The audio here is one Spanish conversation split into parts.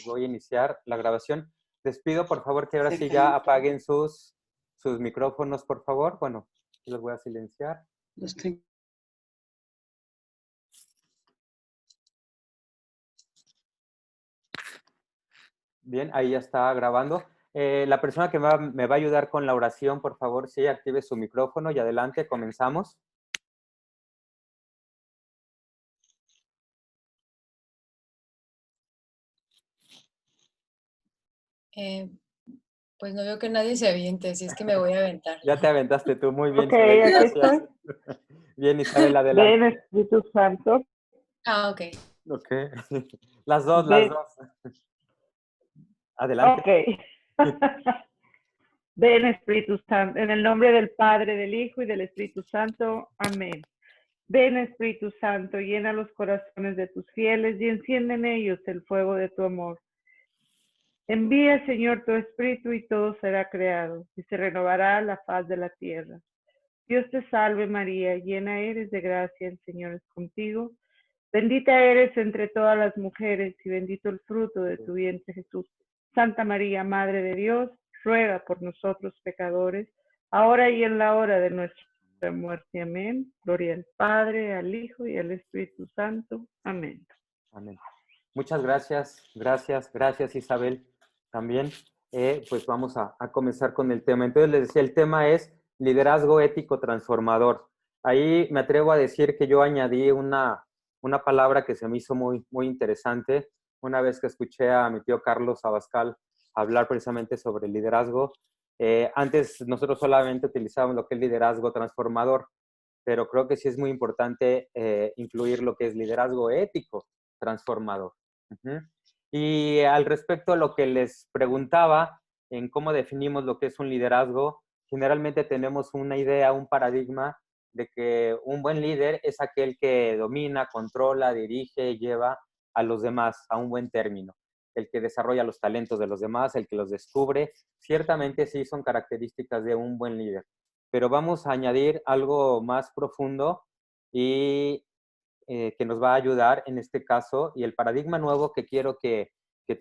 Voy a iniciar la grabación. Les pido, por favor, que ahora sí ya apaguen sus micrófonos, por favor. Bueno, los voy a silenciar. Los tengo. Bien, ahí ya está grabando. La persona que me va a ayudar con la oración, por favor, sí, active su micrófono y adelante, comenzamos. Pues no veo que nadie se aviente, así es que me voy a aventar. Ya te aventaste tú, muy bien, Ok, Isabel, aquí gracias. estoy. Bien, Isabel, adelante. Ven, Espíritu Santo. Ah, ok. Ok, las dos. Adelante. Ok. Ven, Espíritu Santo, en el nombre del Padre, del Hijo y del Espíritu Santo. Amén. Ven, Espíritu Santo, llena los corazones de tus fieles y enciende en ellos el fuego de tu amor. Envía, Señor, tu Espíritu y todo será creado y se renovará la faz de la tierra. Dios te salve María, llena eres de gracia, el Señor es contigo. Bendita eres entre todas las mujeres y bendito el fruto de tu vientre Jesús. Santa María, Madre de Dios, ruega por nosotros pecadores, ahora y en la hora de nuestra muerte. Amén. Gloria al Padre, al Hijo y al Espíritu Santo. Amén. Amén. Muchas gracias, gracias Isabel. También, pues vamos a comenzar con el tema. Entonces les decía, el tema es liderazgo ético transformador. Ahí me atrevo a decir que yo añadí una palabra que se me hizo muy, muy interesante. Una vez que escuché a mi tío Carlos Abascal hablar precisamente sobre el liderazgo, antes nosotros solamente utilizábamos lo que es liderazgo transformador, pero creo que sí es muy importante incluir lo que es liderazgo ético transformador. Y al respecto a lo que les preguntaba en cómo definimos lo que es un liderazgo, generalmente tenemos una idea, un paradigma de que un buen líder es aquel que domina, controla, dirige, lleva a los demás a un buen término, el que desarrolla los talentos de los demás, el que los descubre. Ciertamente sí son características de un buen líder, pero vamos a añadir algo más profundo y que nos va a ayudar en este caso. Y el paradigma nuevo que quiero que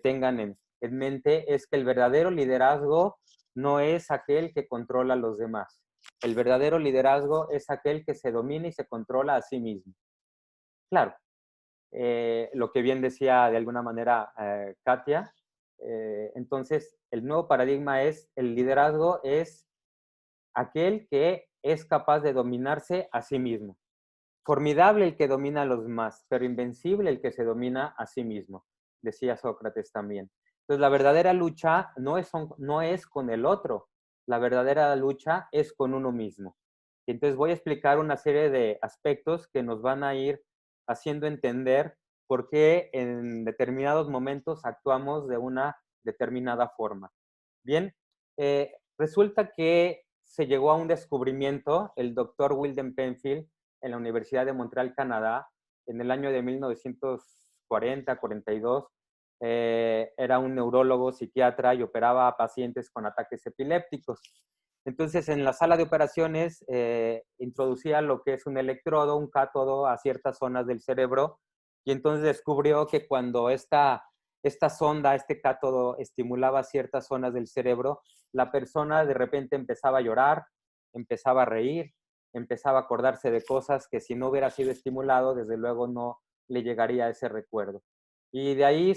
tengan en mente es que el verdadero liderazgo no es aquel que controla a los demás. El verdadero liderazgo es aquel que se domina y se controla a sí mismo. Claro, lo que bien decía de alguna manera Katia. Entonces, el nuevo paradigma es, el liderazgo es aquel que es capaz de dominarse a sí mismo. Formidable el que domina a los demás, pero invencible el que se domina a sí mismo, decía Sócrates también. Entonces, la verdadera lucha no es con el otro, la verdadera lucha es con uno mismo. Entonces, voy a explicar una serie de aspectos que nos van a ir haciendo entender por qué en determinados momentos actuamos de una determinada forma. Bien, resulta que se llegó a un descubrimiento, el doctor William Penfield, en la Universidad de Montreal, Canadá, en el año de 1940-42. Era un neurólogo, psiquiatra y operaba a pacientes con ataques epilépticos. Entonces, en la sala de operaciones, introducía lo que es un electrodo, un cátodo a ciertas zonas del cerebro, y entonces descubrió que cuando esta sonda, este cátodo, estimulaba ciertas zonas del cerebro, la persona de repente empezaba a llorar, empezaba a reír, empezaba a acordarse de cosas que si no hubiera sido estimulado, desde luego no le llegaría ese recuerdo. Y de ahí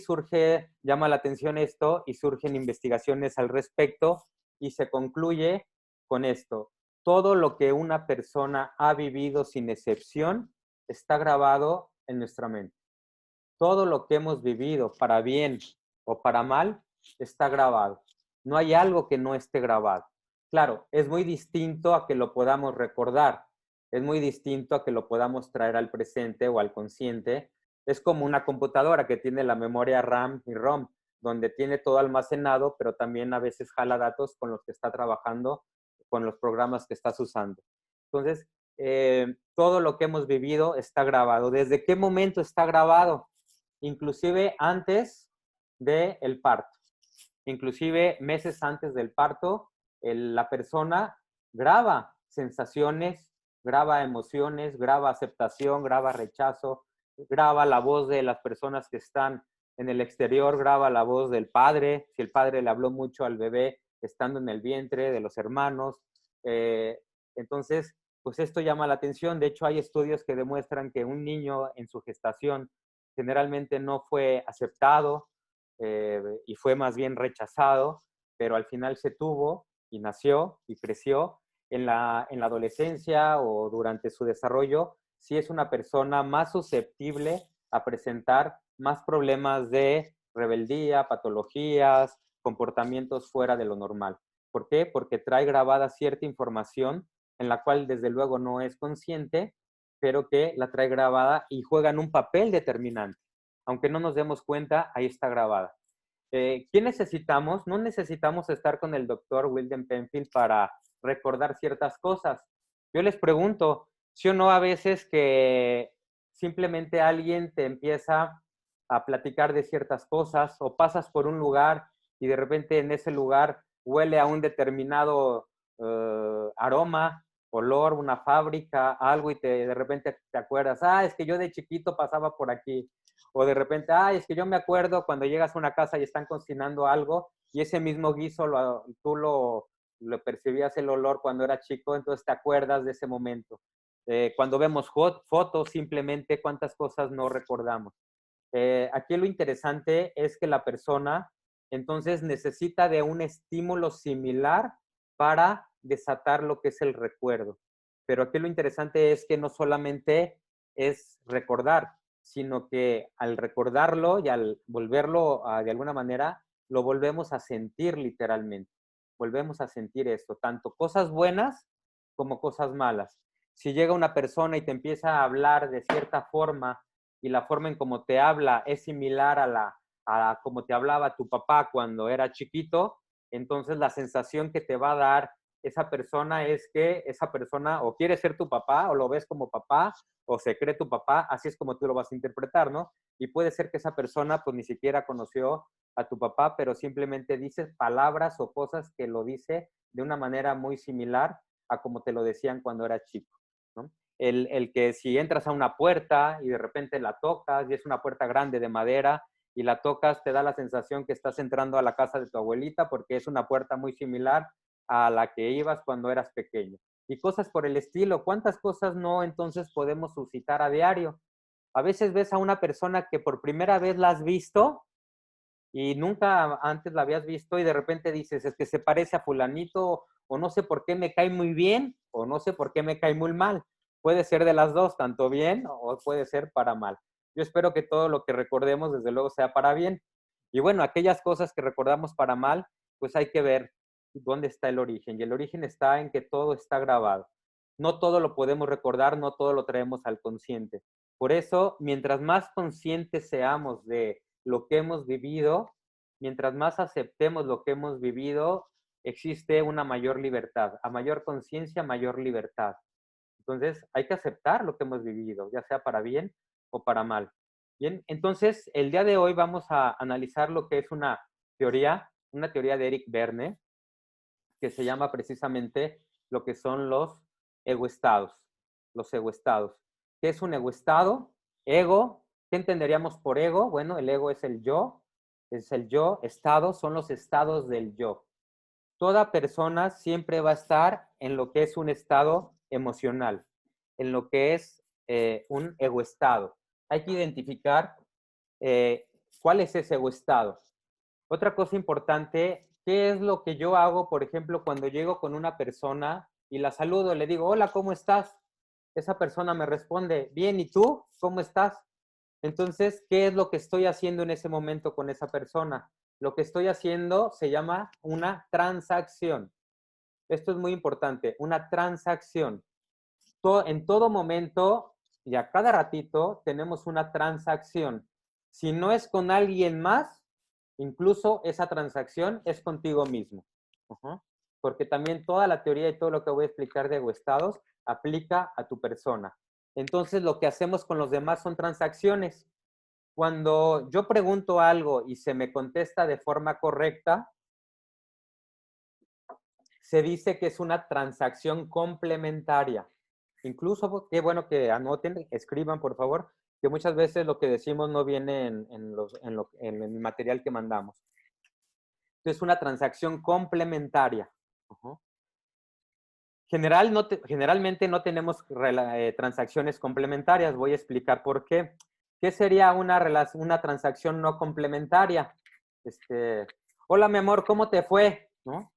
llama la atención esto y surgen investigaciones al respecto y se concluye con esto. Todo lo que una persona ha vivido sin excepción está grabado en nuestra mente. Todo lo que hemos vivido, para bien o para mal, está grabado. No hay algo que no esté grabado. Claro, es muy distinto a que lo podamos recordar, es muy distinto a que lo podamos traer al presente o al consciente. Es como una computadora que tiene la memoria RAM y ROM, donde tiene todo almacenado, pero también a veces jala datos con los que está trabajando, con los programas que estás usando. Entonces, todo lo que hemos vivido está grabado. ¿Desde qué momento está grabado? Inclusive antes del parto. Inclusive meses antes del parto, la persona graba sensaciones, graba emociones, graba aceptación, graba rechazo, graba la voz de las personas que están En el exterior graba la voz del padre, si el padre le habló mucho al bebé estando en el vientre de los hermanos. Entonces, pues esto llama la atención. De hecho, hay estudios que demuestran que un niño en su gestación generalmente no fue aceptado y fue más bien rechazado, pero al final se tuvo y nació y creció. En la adolescencia o durante su desarrollo, sí es una persona más susceptible a presentar más problemas de rebeldía, patologías, comportamientos fuera de lo normal. ¿Por qué? Porque trae grabada cierta información en la cual desde luego no es consciente, pero que la trae grabada y juegan un papel determinante. Aunque no nos demos cuenta, ahí está grabada. ¿Qué necesitamos? No necesitamos estar con el doctor William Penfield para recordar ciertas cosas. Yo les pregunto, ¿sí o no a veces que simplemente alguien te empieza a platicar de ciertas cosas o pasas por un lugar y de repente en ese lugar huele a un determinado aroma, olor, una fábrica, algo y de repente te acuerdas, es que yo de chiquito pasaba por aquí. O de repente, es que yo me acuerdo cuando llegas a una casa y están cocinando algo y ese mismo guiso tú lo percibías el olor cuando era chico, entonces te acuerdas de ese momento. Cuando vemos fotos, simplemente cuántas cosas no recordamos. Aquí lo interesante es que la persona entonces necesita de un estímulo similar para desatar lo que es el recuerdo. Pero aquí lo interesante es que no solamente es recordar, sino que al recordarlo y al volverlo de alguna manera, lo volvemos a sentir literalmente. Volvemos a sentir esto, tanto cosas buenas como cosas malas. Si llega una persona y te empieza a hablar de cierta forma y la forma en cómo te habla es similar a cómo te hablaba tu papá cuando era chiquito, entonces la sensación que te va a dar esa persona es que esa persona o quiere ser tu papá o lo ves como papá o se cree tu papá, así es como tú lo vas a interpretar, ¿no? Y puede ser que esa persona pues ni siquiera conoció a tu papá, pero simplemente dice palabras o cosas que lo dice de una manera muy similar a como te lo decían cuando eras chico, ¿no? El que si entras a una puerta y de repente la tocas y es una puerta grande de madera y la tocas, te da la sensación que estás entrando a la casa de tu abuelita porque es una puerta muy similar a la que ibas cuando eras pequeño. Y cosas por el estilo. ¿Cuántas cosas no entonces podemos suscitar a diario? A veces ves a una persona que por primera vez la has visto y nunca antes la habías visto y de repente dices, es que se parece a fulanito o no sé por qué me cae muy bien o no sé por qué me cae muy mal. Puede ser de las dos, tanto bien o puede ser para mal. Yo espero que todo lo que recordemos, desde luego, sea para bien. Y bueno, aquellas cosas que recordamos para mal, pues hay que ver dónde está el origen. Y el origen está en que todo está grabado. No todo lo podemos recordar, no todo lo traemos al consciente. Por eso, mientras más conscientes seamos de lo que hemos vivido, mientras más aceptemos lo que hemos vivido, existe una mayor libertad. A mayor conciencia, mayor libertad. Entonces, hay que aceptar lo que hemos vivido, ya sea para bien o para mal. Bien, entonces, el día de hoy vamos a analizar lo que es una teoría de Eric Berne, que se llama precisamente lo que son los egoestados. Los egoestados. ¿Qué es un egoestado? Ego. ¿Qué entenderíamos por ego? Bueno, el ego es el yo. Estado son los estados del yo. Toda persona siempre va a estar en lo que es un estado emocional, en lo que es un egoestado. Hay que identificar cuál es ese egoestado. Otra cosa importante, ¿qué es lo que yo hago, por ejemplo, cuando llego con una persona y la saludo, le digo, hola, ¿cómo estás? Esa persona me responde, bien, ¿y tú? ¿Cómo estás? Entonces, ¿qué es lo que estoy haciendo en ese momento con esa persona? Lo que estoy haciendo se llama una transacción. Esto es muy importante, una transacción. En todo momento y a cada ratito tenemos una transacción. Si no es con alguien más, incluso esa transacción es contigo mismo. Porque también toda la teoría y todo lo que voy a explicar de egoestados aplica a tu persona. Entonces, lo que hacemos con los demás son transacciones. Cuando yo pregunto algo y se me contesta de forma correcta, se dice que es una transacción complementaria. Incluso, qué bueno que anoten, escriban por favor, que muchas veces lo que decimos no viene en el material que mandamos. Entonces, una transacción complementaria. Ujú. Generalmente no tenemos transacciones complementarias. Voy a explicar por qué. ¿Qué sería una transacción no complementaria? Hola, mi amor, ¿cómo te fue? ¿No?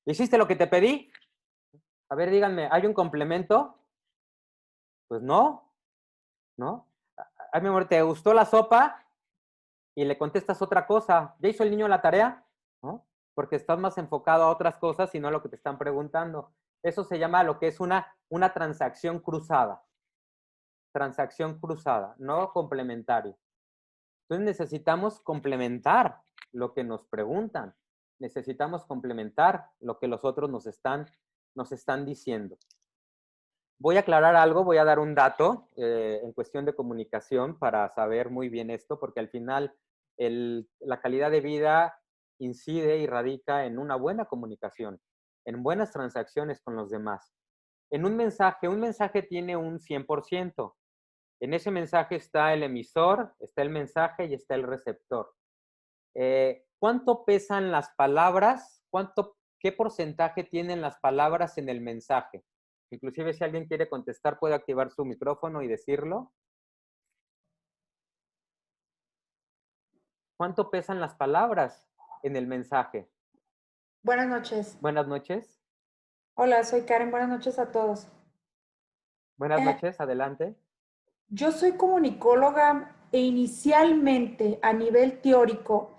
¿Hiciste lo que te pedí? A ver, díganme, ¿hay un complemento? Pues no, ¿no? Ay, mi amor, ¿te gustó la sopa? Y le contestas otra cosa. ¿Ya hizo el niño la tarea? ¿No? Porque estás más enfocado a otras cosas y no a lo que te están preguntando. Eso se llama lo que es una transacción cruzada. Transacción cruzada, no complementaria. Entonces necesitamos complementar lo que nos preguntan. Necesitamos complementar lo que los otros nos están diciendo. Voy a aclarar algo, voy a dar un dato en cuestión de comunicación para saber muy bien esto, porque al final la calidad de vida incide y radica en una buena comunicación, en buenas transacciones con los demás. En un mensaje tiene un 100%. En ese mensaje está el emisor, está el mensaje y está el receptor. ¿Cuánto pesan las palabras? ¿Qué porcentaje tienen las palabras en el mensaje? Inclusive si alguien quiere contestar, puede activar su micrófono y decirlo. ¿Cuánto pesan las palabras en el mensaje? Buenas noches. Buenas noches. Hola, soy Karen. Buenas noches a todos. Buenas noches, adelante. Yo soy comunicóloga e inicialmente a nivel teórico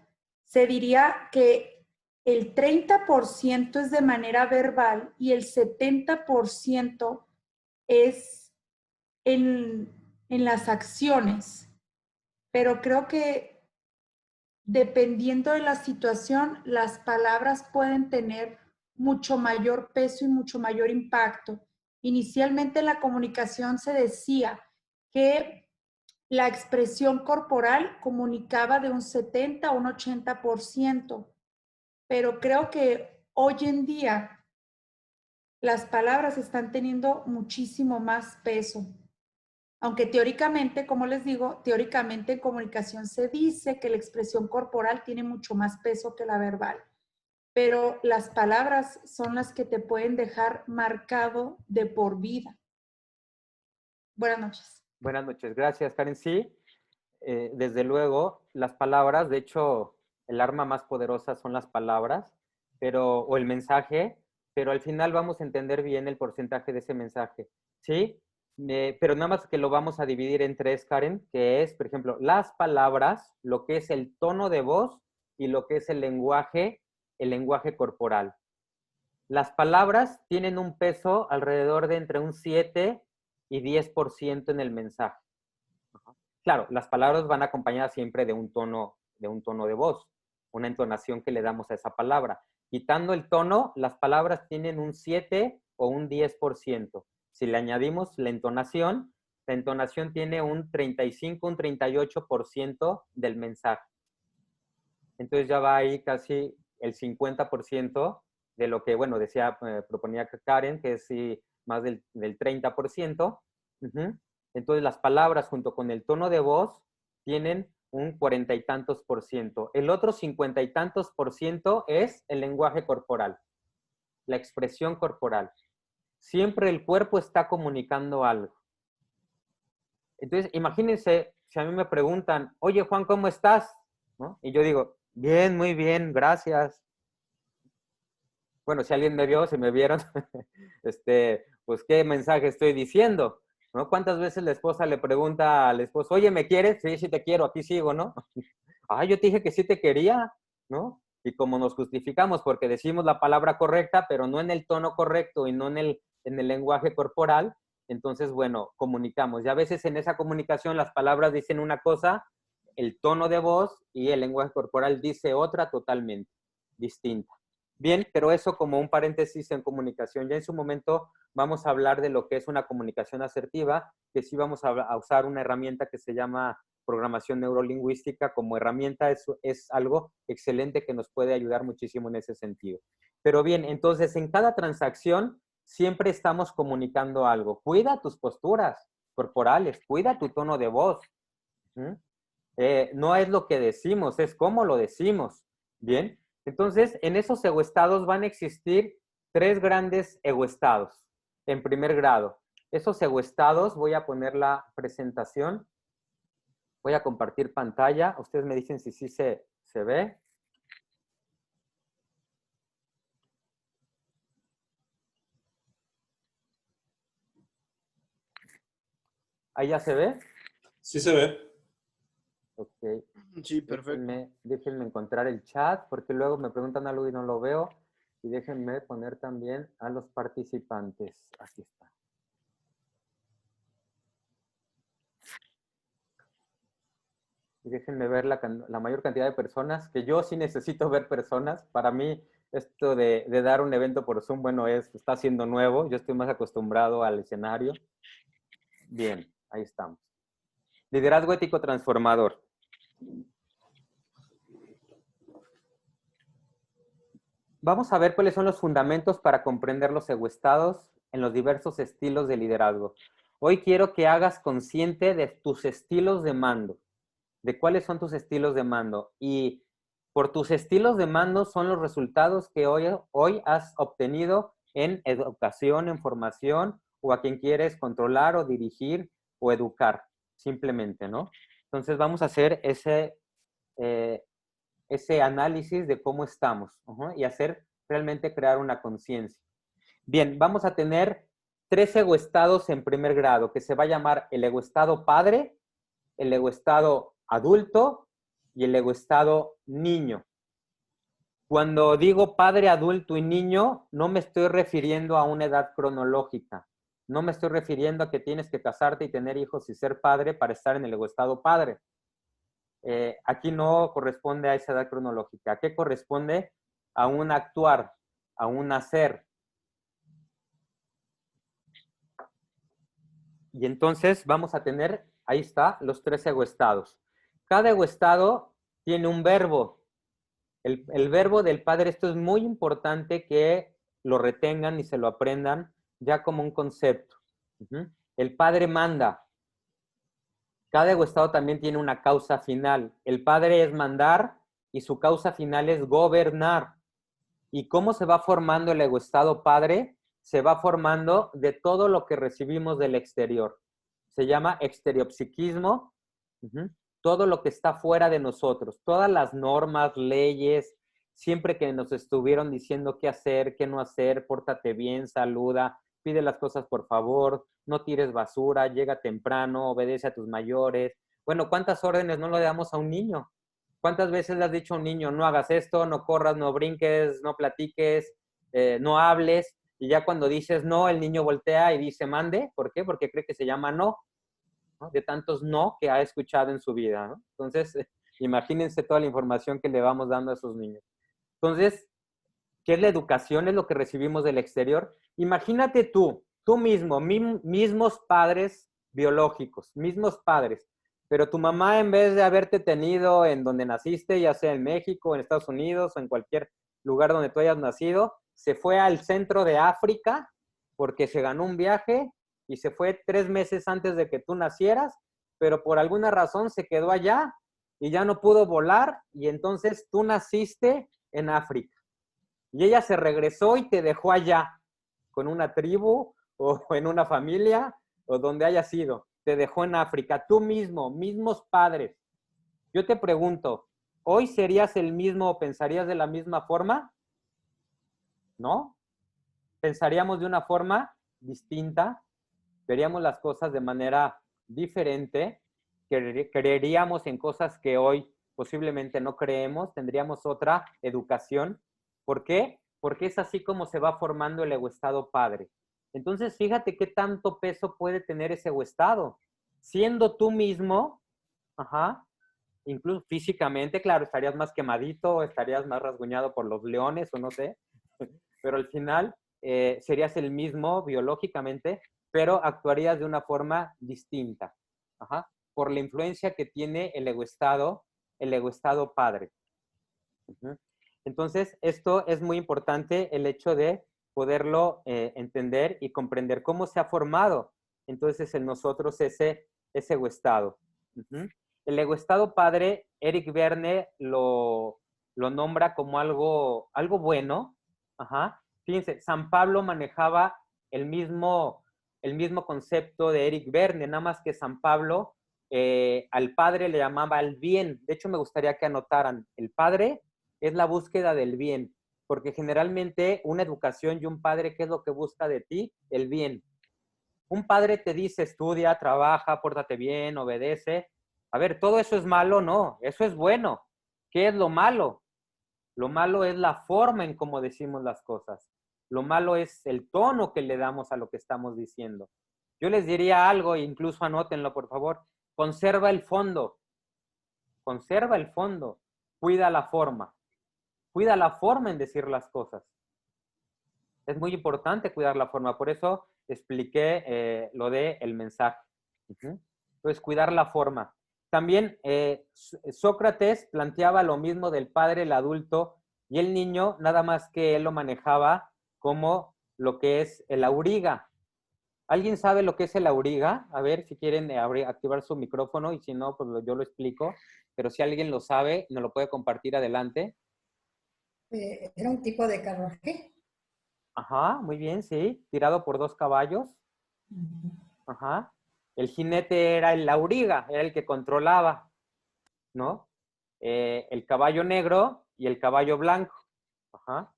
se diría que el 30% es de manera verbal y el 70% es en las acciones. Pero creo que dependiendo de la situación, las palabras pueden tener mucho mayor peso y mucho mayor impacto. Inicialmente en la comunicación se decía que la expresión corporal comunicaba de un 70 a un 80%, pero creo que hoy en día las palabras están teniendo muchísimo más peso. Aunque teóricamente, como les digo, teóricamente en comunicación se dice que la expresión corporal tiene mucho más peso que la verbal, pero las palabras son las que te pueden dejar marcado de por vida. Buenas noches. Buenas noches, gracias, Karen. Sí, desde luego, las palabras, de hecho, el arma más poderosa son las palabras, o el mensaje, pero al final vamos a entender bien el porcentaje de ese mensaje, ¿sí? Pero nada más que lo vamos a dividir en tres, Karen, que es, por ejemplo, las palabras, lo que es el tono de voz y lo que es el lenguaje corporal. Las palabras tienen un peso alrededor de entre un 7 y 10% en el mensaje. Claro, las palabras van acompañadas siempre de un tono de voz, una entonación que le damos a esa palabra. Quitando el tono, las palabras tienen un 7 o un 10%. Si le añadimos la entonación tiene un 35, un 38% del mensaje. Entonces ya va ahí casi el 50% de lo que, bueno, proponía Karen, que es sí, más del 30%. Entonces las palabras junto con el tono de voz tienen un 40 y tantos %. El otro 50 y tantos % es el lenguaje corporal, la expresión corporal. Siempre el cuerpo está comunicando algo. Entonces, imagínense, si a mí me preguntan, oye, Juan, ¿cómo estás? ¿No? Y yo digo, bien, muy bien, gracias. Bueno, si alguien me vio, si me vieron, pues, ¿qué mensaje estoy diciendo? ¿No? ¿Cuántas veces la esposa le pregunta al esposo, oye, ¿me quieres? Sí, sí te quiero, aquí sigo, ¿no? Ah, yo te dije que sí te quería, ¿no? Y como nos justificamos porque decimos la palabra correcta, pero no en el tono correcto y no en el lenguaje corporal, entonces, bueno, comunicamos. Y a veces en esa comunicación las palabras dicen una cosa, el tono de voz y el lenguaje corporal dice otra totalmente distinta. Bien, pero eso como un paréntesis en comunicación. Ya en su momento vamos a hablar de lo que es una comunicación asertiva, que sí vamos a usar una herramienta que se llama programación neurolingüística como herramienta. Es algo excelente que nos puede ayudar muchísimo en ese sentido. Pero bien, entonces en cada transacción siempre estamos comunicando algo. Cuida tus posturas, corporales, cuida tu tono de voz. No es lo que decimos, es cómo lo decimos. Bien, entonces en esos egoestados van a existir 3 grandes egoestados en primer grado. Esos egoestados, voy a poner la presentación, voy a compartir pantalla, ustedes me dicen si sí se ve. ¿Ahí ya se ve? Sí se ve. Ok. Sí, perfecto. Déjenme encontrar el chat, porque luego me preguntan algo y no lo veo. Y déjenme poner también a los participantes. Aquí está. Y déjenme ver la mayor cantidad de personas, que yo sí necesito ver personas. Para mí, esto de dar un evento por Zoom, bueno, está siendo nuevo. Yo estoy más acostumbrado al escenario. Bien, ahí estamos. Liderazgo ético transformador. Vamos a ver cuáles son los fundamentos para comprender los egoestados en los diversos estilos de liderazgo. Hoy quiero que hagas consciente de tus estilos de mando, de cuáles son tus estilos de mando. Y por tus estilos de mando son los resultados que hoy has obtenido en educación, en formación, o a quien quieres controlar o dirigir o educar, simplemente, ¿no? Entonces vamos a hacer ese análisis de cómo estamos y hacer realmente crear una conciencia. Bien, vamos a tener 3 egoestados en primer grado, que se va a llamar el egoestado padre, el egoestado adulto y el egoestado niño. Cuando digo padre, adulto y niño, no me estoy refiriendo a una edad cronológica. No me estoy refiriendo a que tienes que casarte y tener hijos y ser padre para estar en el egoestado padre. Aquí no corresponde a esa edad cronológica. ¿A qué corresponde? A un actuar, a un hacer. Y entonces vamos a tener, ahí está, los 3 egoestados. Cada egoestado tiene un verbo. El verbo del padre, esto es muy importante que lo retengan y se lo aprendan ya como un concepto. El padre manda. Cada egoestado también tiene una causa final. El padre es mandar y su causa final es gobernar. ¿Y cómo se va formando el egoestado padre? Se va formando de todo lo que recibimos del exterior. Se llama exteriopsiquismo. Todo lo que está fuera de nosotros. Todas las normas, leyes, siempre que nos estuvieron diciendo qué hacer, qué no hacer, pórtate bien, saluda, pide las cosas por favor, no tires basura, llega temprano, obedece a tus mayores. Bueno, ¿cuántas órdenes no le damos a un niño? ¿Cuántas veces le has dicho a un niño, no hagas esto, no corras, no brinques, no platiques, no hables? Y ya cuando dices no, el niño voltea y dice mande. ¿Por qué? Porque cree que se llama no, ¿no? De tantos no que ha escuchado en su vida, ¿no? Entonces, imagínense toda la información que le vamos dando a esos niños. Entonces, ¿qué es la educación? Es lo que recibimos del exterior. Imagínate tú mismo, mismos padres biológicos, mismos padres, pero tu mamá, en vez de haberte tenido en donde naciste, ya sea en México, en Estados Unidos o en cualquier lugar donde tú hayas nacido, se fue al centro de África porque se ganó un viaje y se fue 3 meses antes de que tú nacieras, pero por alguna razón se quedó allá y ya no pudo volar y entonces tú naciste en África. Y ella se regresó y te dejó allá, con una tribu o en una familia o donde haya sido. Te dejó en África, tú mismo, mismos padres. Yo te pregunto, ¿hoy serías el mismo o pensarías de la misma forma? ¿No? Pensaríamos de una forma distinta, veríamos las cosas de manera diferente, creeríamos en cosas que hoy posiblemente no creemos, tendríamos otra educación. ¿Por qué? Porque es así como se va formando el egoestado padre. Entonces, fíjate qué tanto peso puede tener ese egoestado. Siendo tú mismo, incluso físicamente, claro, estarías más quemadito, estarías más rasguñado por los leones o no sé, pero al final serías el mismo biológicamente, pero actuarías de una forma distinta, por la influencia que tiene el egoestado padre. Entonces, esto es muy importante, el hecho de poderlo entender y comprender cómo se ha formado. entonces en nosotros ese egoestado. El egoestado padre, Eric Berne lo nombra como algo bueno. Ajá. Fíjense, San Pablo manejaba el mismo concepto de Eric Berne, nada más que San Pablo al padre le llamaba el bien. De hecho, me gustaría que anotaran, el padre es la búsqueda del bien, porque generalmente una educación y un padre, ¿qué es lo que busca de ti? El bien. Un padre te dice, estudia, trabaja, pórtate bien, obedece. A ver, ¿todo eso es malo? No, eso es bueno. ¿Qué es lo malo? Lo malo es la forma en cómo decimos las cosas. Lo malo es el tono que le damos a lo que estamos diciendo. Yo les diría algo, incluso anótenlo, por favor. Conserva el fondo. Conserva el fondo. Cuida la forma. Cuida la forma en decir las cosas. Es muy importante cuidar la forma. Por eso expliqué lo de el mensaje. Entonces, cuidar la forma. También Sócrates planteaba lo mismo del padre, el adulto y el niño, nada más que él lo manejaba como lo que es el auriga. ¿Alguien sabe lo que es el auriga? A ver, si quieren activar su micrófono y si no, pues yo lo explico. Pero si alguien lo sabe, nos lo puede compartir adelante. Era un tipo de carruaje. Ajá, muy bien, sí. Tirado por 2 caballos. Ajá. El jinete era el auriga, era el que controlaba, ¿no? El caballo negro y el caballo blanco. Ajá.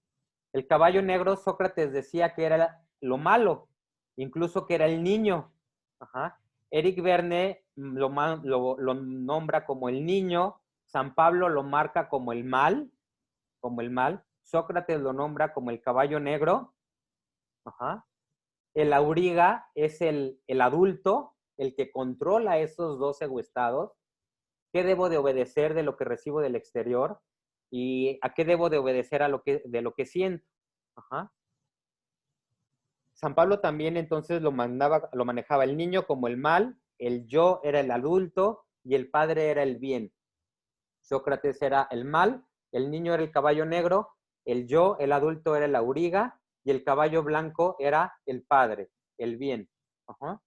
El caballo negro, Sócrates decía que era lo malo, incluso que era el niño. Ajá. Eric Berne lo nombra como el niño, San Pablo lo marca como el mal, Sócrates lo nombra como el caballo negro. Ajá. El auriga es el adulto, el que controla esos 2 egoestados. ¿Qué debo de obedecer de lo que recibo del exterior? ¿Y a qué debo de obedecer de lo que siento? Ajá. San Pablo también entonces lo manejaba el niño como el mal, el yo era el adulto y el padre era el bien. Sócrates era el mal, el niño era el caballo negro, el yo, el adulto era el auriga y el caballo blanco era el padre, el bien. Ajá.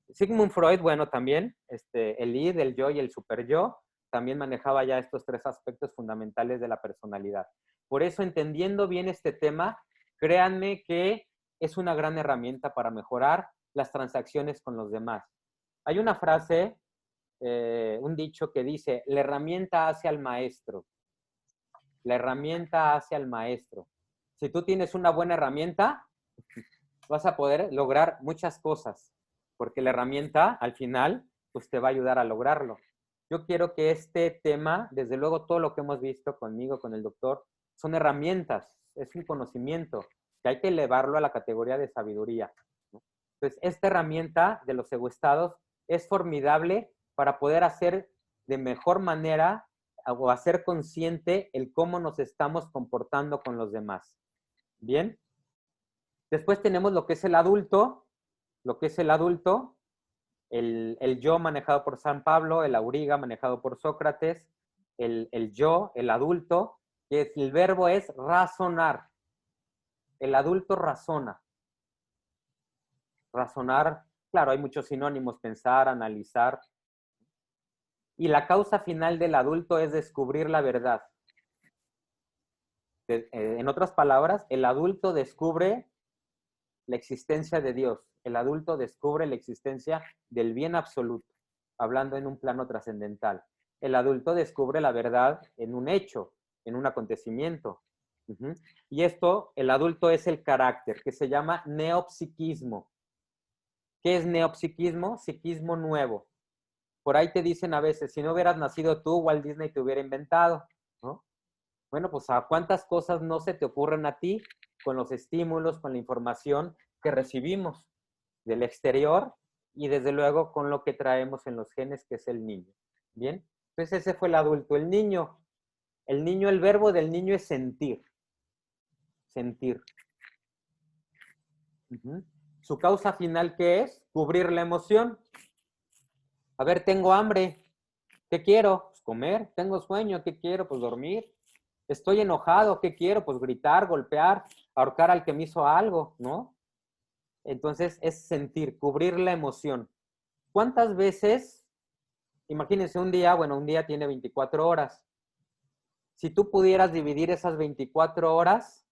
Sigmund Freud, bueno, también, el id, el yo y el superyo, también manejaba ya estos 3 aspectos fundamentales de la personalidad. Por eso, entendiendo bien este tema, créanme que es una gran herramienta para mejorar las transacciones con los demás. Hay una frase, un dicho que dice, la herramienta hace al maestro. La herramienta hace al maestro. Si tú tienes una buena herramienta, vas a poder lograr muchas cosas, porque la herramienta, al final, pues te va a ayudar a lograrlo. Yo quiero que este tema, desde luego todo lo que hemos visto conmigo, con el doctor, son herramientas, es un conocimiento, que hay que elevarlo a la categoría de sabiduría, ¿no? Entonces, esta herramienta de los egoestados es formidable para poder hacer de mejor manera o hacer consciente el cómo nos estamos comportando con los demás. ¿Bien? Después tenemos lo que es el adulto, el yo manejado por San Pablo, el auriga manejado por Sócrates, el yo, el adulto, que el verbo es razonar. El adulto razona. Razonar, claro, hay muchos sinónimos, pensar, analizar. Y la causa final del adulto es descubrir la verdad. En otras palabras, el adulto descubre la existencia de Dios. El adulto descubre la existencia del bien absoluto, hablando en un plano trascendental. El adulto descubre la verdad en un hecho, en un acontecimiento. Y esto, el adulto es el carácter, que se llama neopsiquismo. ¿Qué es neopsiquismo? Psiquismo nuevo. Por ahí te dicen a veces, si no hubieras nacido tú, Walt Disney te hubiera inventado, ¿no? Bueno, pues ¿a cuántas cosas no se te ocurren a ti con los estímulos, con la información que recibimos del exterior y desde luego con lo que traemos en los genes, que es el niño? ¿Bien? Entonces ese fue el adulto. El niño, el verbo del niño es sentir. Sentir. Su causa final, ¿qué es? Cubrir la emoción. A ver, tengo hambre. ¿Qué quiero? Pues comer. Tengo sueño. ¿Qué quiero? Pues dormir. Estoy enojado. ¿Qué quiero? Pues gritar, golpear, ahorcar al que me hizo algo, ¿no? Entonces, es sentir, cubrir la emoción. ¿Cuántas veces, imagínense un día, bueno, un día tiene 24 horas. Si tú pudieras dividir esas 24 horas,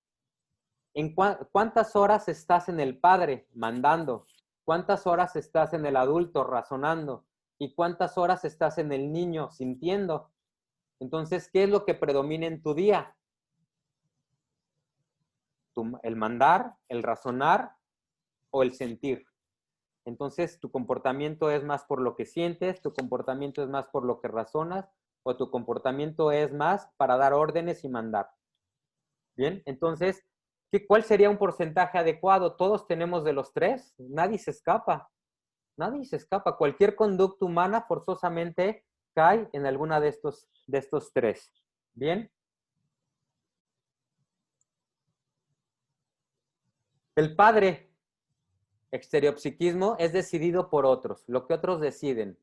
¿en cuántas horas estás en el padre mandando? ¿Cuántas horas estás en el adulto razonando? ¿Y cuántas horas estás en el niño sintiendo? Entonces, ¿qué es lo que predomina en tu día? ¿El mandar, el razonar o el sentir? Entonces, tu comportamiento es más por lo que sientes, tu comportamiento es más por lo que razonas, o tu comportamiento es más para dar órdenes y mandar. Bien, entonces, ¿cuál sería un porcentaje adecuado? Todos tenemos de los tres, nadie se escapa. Nadie se escapa. Cualquier conducta humana forzosamente cae en alguna de estos tres. Bien. El padre, exteriopsiquismo, es decidido por otros, lo que otros deciden.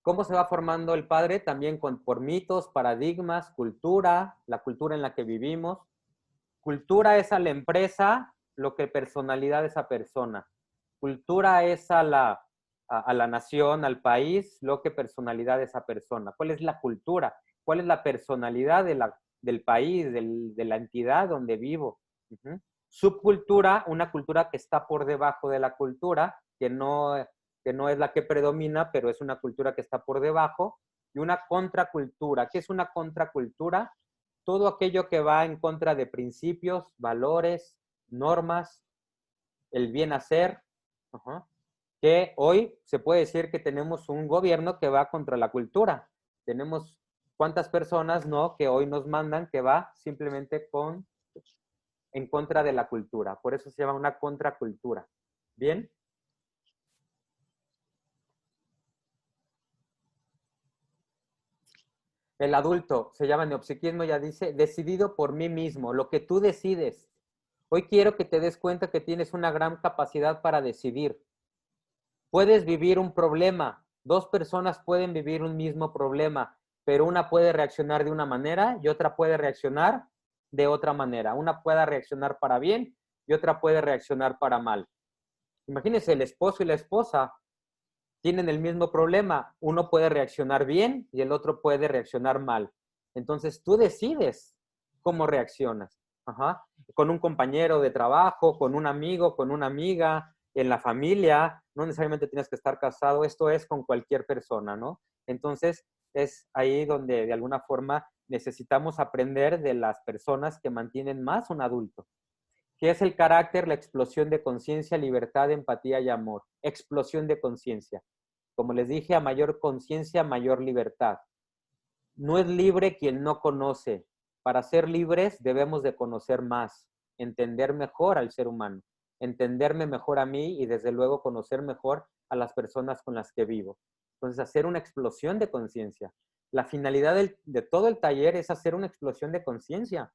¿Cómo se va formando el padre? También por mitos, paradigmas, cultura, la cultura en la que vivimos. Cultura es a la empresa lo que personalidad es a persona. Cultura es a la nación, al país, lo que personalidad es a persona. ¿Cuál es la cultura? ¿Cuál es la personalidad del país, de la entidad donde vivo? Subcultura, una cultura que está por debajo de la cultura, que no es la que predomina, pero es una cultura que está por debajo. Y una contracultura. ¿Qué es una contracultura? Todo aquello que va en contra de principios, valores, normas, el bien hacer, que hoy se puede decir que tenemos un gobierno que va contra la cultura. Tenemos cuántas personas, ¿no?, que hoy nos mandan que va simplemente en contra de la cultura. Por eso se llama una contracultura. ¿Bien? El adulto se llama neopsiquismo, ya dice, decidido por mí mismo, lo que tú decides. Hoy quiero que te des cuenta que tienes una gran capacidad para decidir. Puedes vivir un problema, dos personas pueden vivir un mismo problema, pero una puede reaccionar de una manera y otra puede reaccionar de otra manera. Una puede reaccionar para bien y otra puede reaccionar para mal. Imagínense, el esposo y la esposa tienen el mismo problema. Uno puede reaccionar bien y el otro puede reaccionar mal. Entonces tú decides cómo reaccionas. Con un compañero de trabajo, con un amigo, con una amiga, en la familia, no necesariamente tienes que estar casado, esto es con cualquier persona, ¿no? Entonces es ahí donde de alguna forma necesitamos aprender de las personas que mantienen más un adulto. ¿Qué es el carácter? La explosión de conciencia, libertad, empatía y amor. Explosión de conciencia. Como les dije, a mayor conciencia, mayor libertad. No es libre quien no conoce. Para ser libres debemos de conocer más, entender mejor al ser humano, entenderme mejor a mí y desde luego conocer mejor a las personas con las que vivo. Entonces, hacer una explosión de conciencia. La finalidad de todo el taller es hacer una explosión de conciencia.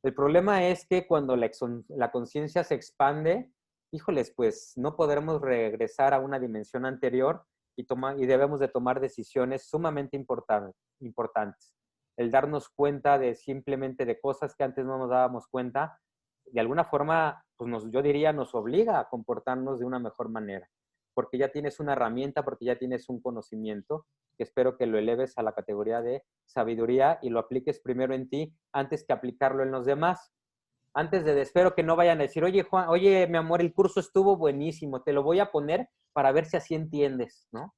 El problema es que cuando la conciencia se expande, híjoles, pues no podremos regresar a una dimensión anterior y debemos de tomar decisiones sumamente importantes. El darnos cuenta de simplemente de cosas que antes no nos dábamos cuenta, de alguna forma, pues yo diría, nos obliga a comportarnos de una mejor manera, porque ya tienes una herramienta, porque ya tienes un conocimiento, que espero que lo eleves a la categoría de sabiduría y lo apliques primero en ti antes que aplicarlo en los demás. Espero que no vayan a decir, oye, Juan, oye, mi amor, el curso estuvo buenísimo, te lo voy a poner para ver si así entiendes, ¿no?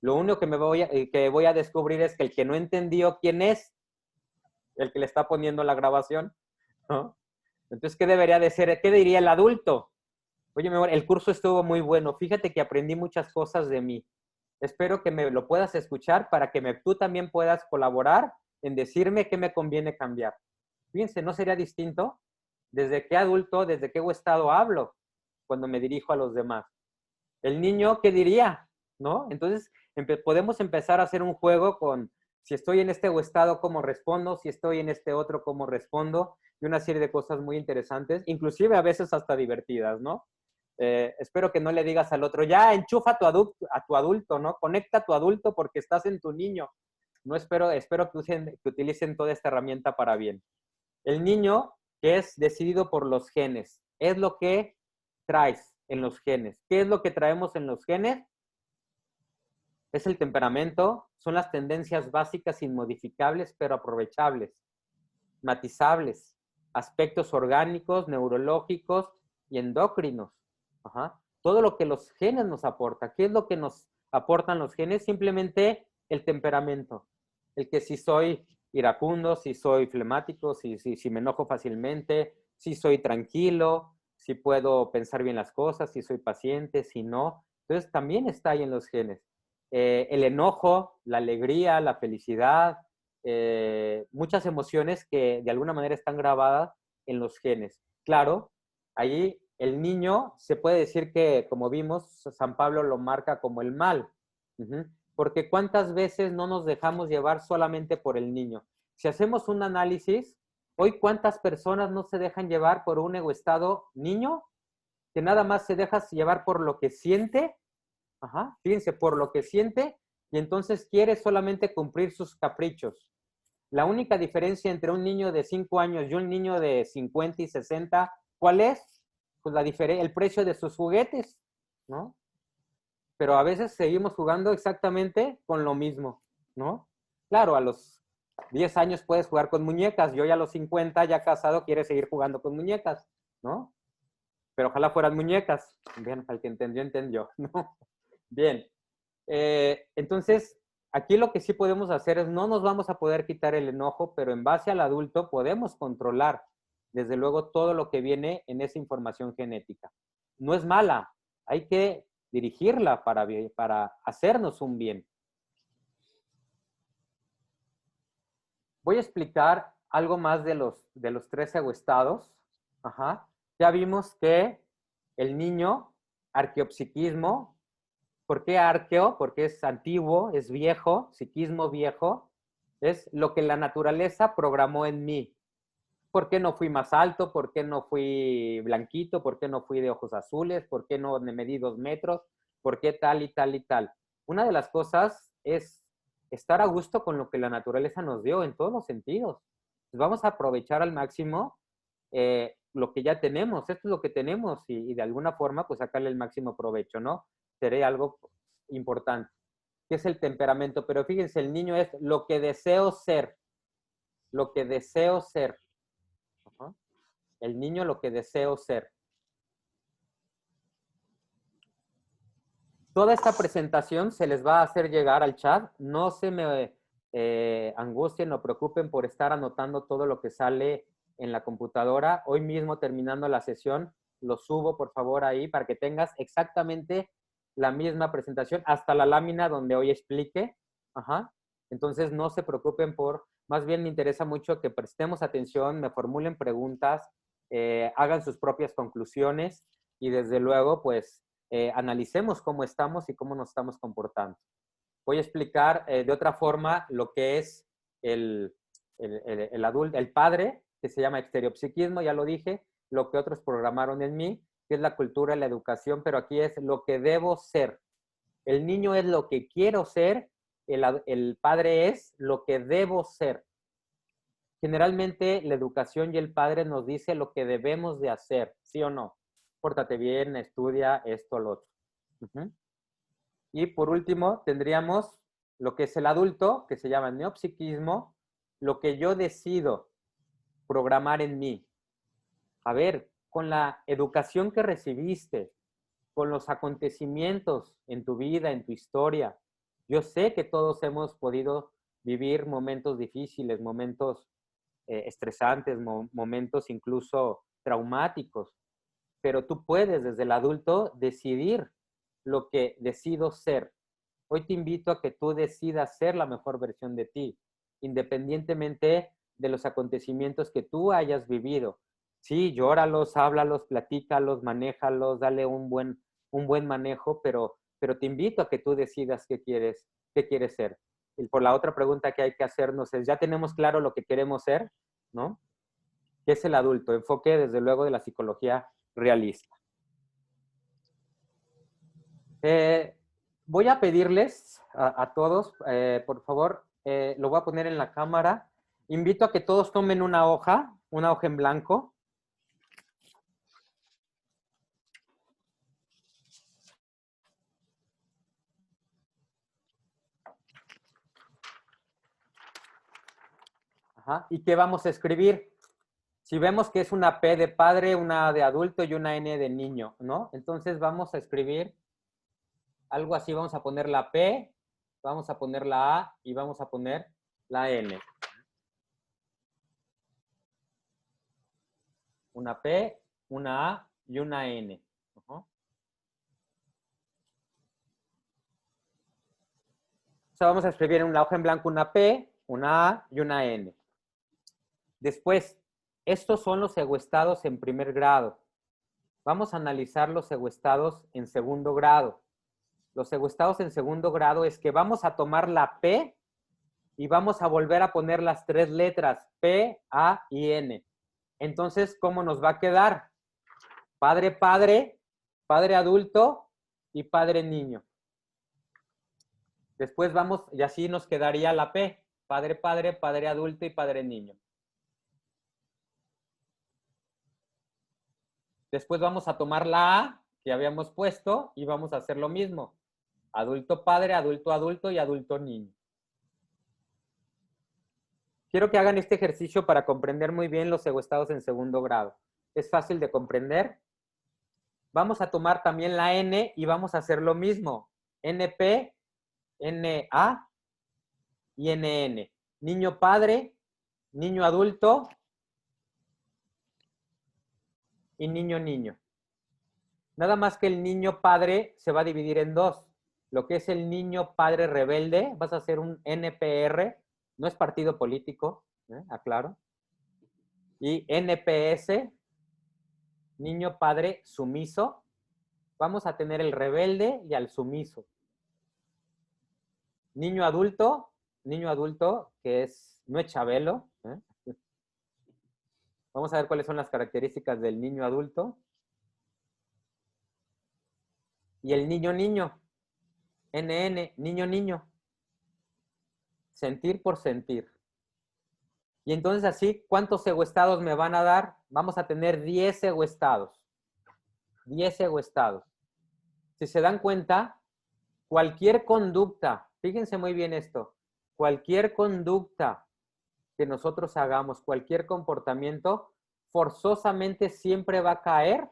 Lo único que voy a descubrir es que el que no entendió quién es, el que le está poniendo la grabación, ¿no? Entonces, ¿qué debería de ser? ¿Qué diría el adulto? Oye, mi amor, el curso estuvo muy bueno, fíjate que aprendí muchas cosas de mí. Espero que me lo puedas escuchar para que tú también puedas colaborar en decirme qué me conviene cambiar. Fíjense, ¿no sería distinto? ¿Desde qué adulto, desde qué estado hablo cuando me dirijo a los demás? El niño, ¿qué diría? ¿No? Entonces, podemos empezar a hacer un juego con si estoy en este estado, ¿cómo respondo? Si estoy en este otro, ¿cómo respondo? Y una serie de cosas muy interesantes, inclusive a veces hasta divertidas, ¿no? Espero que no le digas al otro, ya enchufa a tu adulto, ¿no? Conecta a tu adulto porque estás en tu niño. No espero que utilicen toda esta herramienta para bien. El niño, que es decidido por los genes, es lo que traes, en los genes. ¿Qué es lo que traemos en los genes? Es el temperamento, son las tendencias básicas inmodificables pero aprovechables, matizables, aspectos orgánicos, neurológicos y endocrinos. Ajá. Todo lo que los genes nos aportan. ¿Qué es lo que nos aportan los genes? Simplemente el temperamento. El que si soy iracundo, si soy flemático, si me enojo fácilmente, si soy tranquilo, si puedo pensar bien las cosas, si soy paciente, si no. Entonces también está ahí en los genes. El enojo, la alegría, la felicidad, muchas emociones que de alguna manera están grabadas en los genes. Claro, ahí el niño se puede decir que, como vimos, San Pablo lo marca como el mal. Porque ¿cuántas veces no nos dejamos llevar solamente por el niño? Si hacemos un análisis, hoy ¿cuántas personas no se dejan llevar por un egoestado niño? Que nada más se deja llevar por lo que siente. Ajá, fíjense, por lo que siente, y entonces quiere solamente cumplir sus caprichos. La única diferencia entre un niño de 5 años y un niño de 50 y 60, ¿cuál es? Pues el precio de sus juguetes, ¿no? Pero a veces seguimos jugando exactamente con lo mismo, ¿no? Claro, a los 10 años puedes jugar con muñecas, yo ya a los 50, ya casado, quiere seguir jugando con muñecas, ¿no? Pero ojalá fueran muñecas. Bien, al que entendió, entendió, ¿no? Bien, entonces aquí lo que sí podemos hacer es no nos vamos a poder quitar el enojo, pero en base al adulto podemos controlar, desde luego, todo lo que viene en esa información genética. No es mala, hay que dirigirla para hacernos un bien. Voy a explicar algo más de los 3 egoestados. Ajá. Ya vimos que el niño, arqueopsiquismo. ¿Por qué arqueo? Porque es antiguo, es viejo, psiquismo viejo. Es lo que la naturaleza programó en mí. ¿Por qué no fui más alto? ¿Por qué no fui blanquito? ¿Por qué no fui de ojos azules? ¿Por qué no me medí 2 metros? ¿Por qué tal y tal y tal? Una de las cosas es estar a gusto con lo que la naturaleza nos dio en todos los sentidos. Pues vamos a aprovechar al máximo lo que ya tenemos. Esto es lo que tenemos y de alguna forma pues sacarle el máximo provecho, ¿no? Seré algo importante, que es el temperamento. Pero fíjense, el niño es lo que deseo ser. Lo que deseo ser. Uh-huh. El niño lo que deseo ser. Toda esta presentación se les va a hacer llegar al chat. No se me angustien o preocupen por estar anotando todo lo que sale en la computadora. Hoy mismo, terminando la sesión, lo subo, por favor, ahí para que tengas exactamente la misma presentación, hasta la lámina donde hoy explique. Ajá. Entonces, no se preocupen más bien me interesa mucho que prestemos atención, me formulen preguntas, hagan sus propias conclusiones y desde luego, pues, analicemos cómo estamos y cómo nos estamos comportando. Voy a explicar de otra forma lo que es el adulto, el padre, que se llama exteriopsiquismo, ya lo dije, lo que otros programaron en mí, que es la cultura y la educación, pero aquí es lo que debo ser. El niño es lo que quiero ser, el padre es lo que debo ser. Generalmente la educación y el padre nos dice lo que debemos de hacer, ¿sí o no? Pórtate bien, estudia esto, lo otro. Uh-huh. Y por último, tendríamos lo que es el adulto, que se llama neopsiquismo, lo que yo decido programar en mí. A ver, con la educación que recibiste, con los acontecimientos en tu vida, en tu historia, yo sé que todos hemos podido vivir momentos difíciles, momentos estresantes, momentos incluso traumáticos, pero tú puedes desde el adulto decidir lo que decido ser. Hoy te invito a que tú decidas ser la mejor versión de ti, independientemente de los acontecimientos que tú hayas vivido. Sí, llóralos, háblalos, platícalos, manéjalos, dale un buen manejo, pero te invito a que tú decidas qué quieres ser. Y por la otra pregunta que hay que hacernos es, ¿ya tenemos claro lo que queremos ser? ¿No? ¿Qué es el adulto? Enfoque, desde luego, de la psicología realista. Voy a pedirles a todos, por favor, lo voy a poner en la cámara. Invito a que todos tomen una hoja en blanco. Ajá. ¿Y qué vamos a escribir? Si vemos que es una P de padre, una A de adulto y una N de niño, ¿no? Entonces vamos a escribir algo así. Vamos a poner la P, vamos a poner la A y vamos a poner la N. Una P, una A y una N. Ajá. O sea, vamos a escribir en una hoja en blanco una P, una A y una N. Después, estos son los egoestados en primer grado. Vamos a analizar los egoestados en segundo grado. Los egoestados en segundo grado es que vamos a tomar la P y vamos a volver a poner las tres letras P, A y N. Entonces, ¿cómo nos va a quedar? Padre, padre, padre adulto y padre niño. Después vamos, y así nos quedaría la P. Padre, padre, padre adulto y padre niño. Después vamos a tomar la A que habíamos puesto y vamos a hacer lo mismo. Adulto padre, adulto adulto y adulto niño. Quiero que hagan este ejercicio para comprender muy bien los egoestados en segundo grado. Es fácil de comprender. Vamos a tomar también la N y vamos a hacer lo mismo. NP, NA y NN. Niño padre, niño adulto y niño niño. Nada más que el niño padre se va a dividir en dos. Lo que es el niño padre rebelde, vas a hacer un NPR, no es partido político, aclaro. Y NPS, niño padre sumiso. Vamos a tener el rebelde y al sumiso. Niño adulto que es, no es Chabelo. Vamos a ver cuáles son las características del niño adulto. Y el niño niño. NN, niño niño. Sentir por sentir. Y entonces así, ¿cuántos egoestados me van a dar? Vamos a tener 10 egoestados. 10 egoestados. Si se dan cuenta, cualquier conducta, fíjense muy bien esto, cualquier conducta que nosotros hagamos, cualquier comportamiento, forzosamente siempre va a caer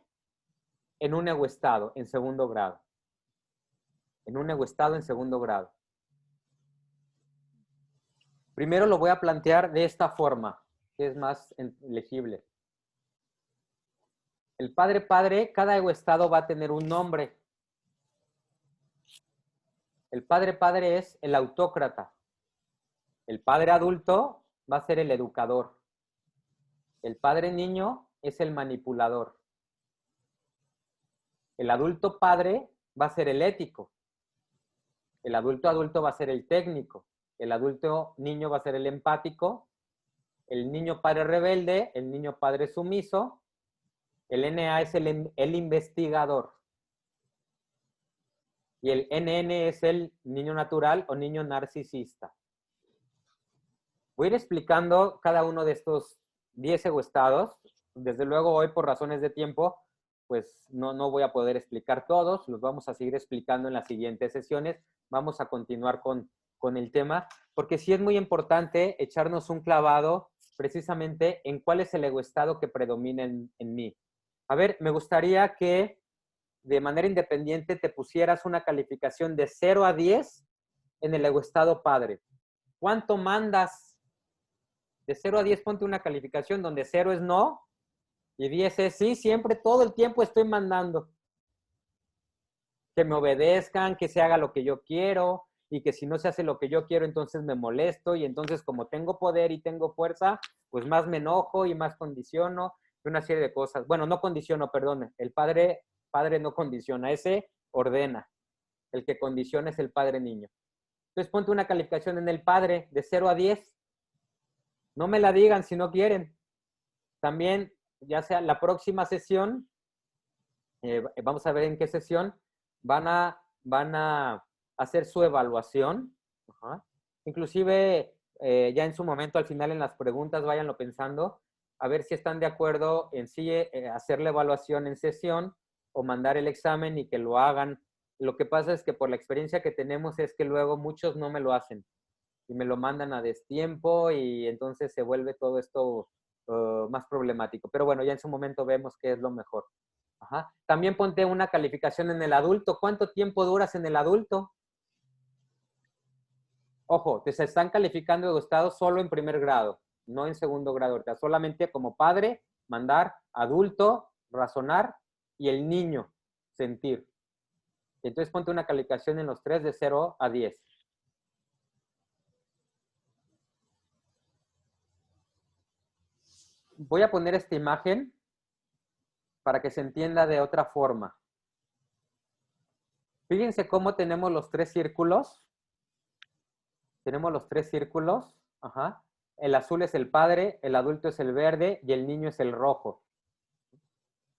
en un egoestado en segundo grado. En un egoestado en segundo grado. Primero lo voy a plantear de esta forma, que es más legible. El padre padre, cada egoestado va a tener un nombre. El padre padre es el autócrata. El padre adulto va a ser el educador. El padre niño es el manipulador. El adulto padre va a ser el ético. El adulto adulto va a ser el técnico. El adulto niño va a ser el empático. El niño padre rebelde, el niño padre sumiso. El NA es el investigador. Y el NN es el niño natural o niño narcisista. Voy a ir explicando cada uno de estos 10 egoestados. Desde luego hoy por razones de tiempo, pues no voy a poder explicar todos. Los vamos a seguir explicando en las siguientes sesiones. Vamos a continuar con el tema, porque sí es muy importante echarnos un clavado precisamente en cuál es el egoestado que predomina en mí. A ver, me gustaría que de manera independiente te pusieras una calificación de 0 a 10 en el egoestado padre. ¿Cuánto mandas? De 0 a 10 ponte una calificación donde 0 es no y 10 es sí, siempre, todo el tiempo estoy mandando. Que me obedezcan, que se haga lo que yo quiero y que si no se hace lo que yo quiero, entonces me molesto y entonces como tengo poder y tengo fuerza, pues más me enojo y más condiciono y una serie de cosas. Bueno, no condiciono, perdón. El padre no condiciona, ese ordena. El que condiciona es el padre niño. Entonces ponte una calificación en el padre de 0 a 10. No me la digan si no quieren. También, ya sea la próxima sesión, vamos a ver en qué sesión, van a hacer su evaluación. Ajá. Inclusive, ya en su momento, al final en las preguntas, váyanlo pensando, a ver si están de acuerdo en sí hacer la evaluación en sesión o mandar el examen y que lo hagan. Lo que pasa es que por la experiencia que tenemos es que luego muchos no me lo hacen. y me lo mandan a destiempo y entonces se vuelve todo esto más problemático. Pero bueno, ya en su momento vemos qué es lo mejor. Ajá. También ponte una calificación en el adulto. ¿Cuánto tiempo duras en el adulto? Ojo, te se están calificando de estado solo en primer grado, no en segundo grado. O sea, solamente como padre, mandar, adulto, razonar y el niño, sentir. Entonces ponte una calificación en los tres de 0 a 10. Voy a poner esta imagen para que se entienda de otra forma. Fíjense cómo tenemos los tres círculos. Tenemos los tres círculos. Ajá. El azul es el padre, el adulto es el verde y el niño es el rojo.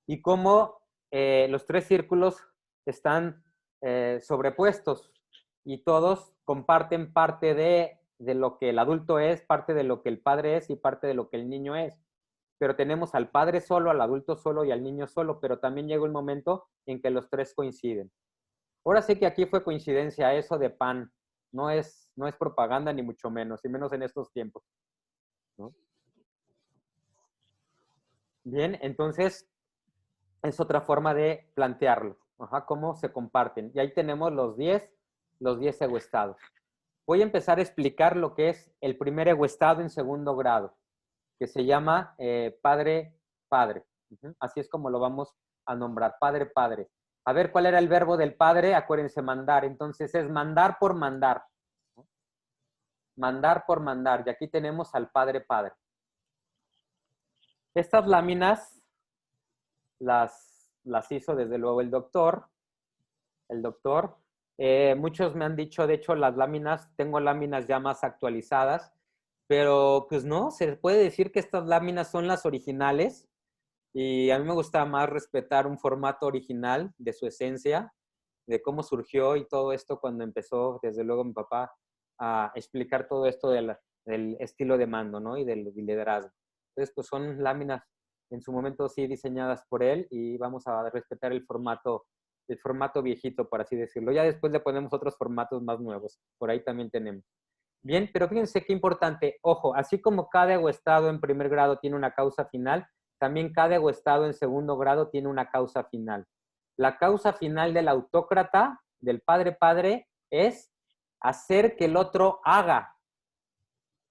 Y cómo los tres círculos están sobrepuestos y todos comparten parte de lo que el adulto es, parte de lo que el padre es y parte de lo que el niño es. Pero tenemos al padre solo, al adulto solo y al niño solo, pero también llega un momento en que los tres coinciden. Ahora sí que aquí fue coincidencia eso de pan, no es propaganda ni mucho menos, y menos en estos tiempos, ¿no? Bien, entonces es otra forma de plantearlo, ajá, cómo se comparten. Y ahí tenemos los 10 egoestados. Voy a empezar a explicar lo que es el primer egoestado en segundo grado, que se llama padre-padre. Así es como lo vamos a nombrar, padre-padre. A ver, ¿cuál era el verbo del padre? Acuérdense, mandar. Entonces es mandar por mandar. Mandar por mandar. Y aquí tenemos al padre-padre. Estas láminas las hizo desde luego el doctor. Muchos me han dicho, de hecho, las láminas, tengo láminas ya más actualizadas, pero pues no, se puede decir que estas láminas son las originales y a mí me gusta más respetar un formato original de su esencia, de cómo surgió y todo esto cuando empezó, desde luego, mi papá a explicar todo esto del estilo de mando, ¿no? Y del liderazgo. Entonces, pues son láminas en su momento sí diseñadas por él y vamos a respetar el formato viejito, por así decirlo. Ya después le ponemos otros formatos más nuevos. Por ahí también tenemos. Bien, pero fíjense qué importante. Ojo, así como cada egoestado en primer grado tiene una causa final, también cada egoestado en segundo grado tiene una causa final. La causa final del autócrata, del padre-padre, es hacer que el otro haga.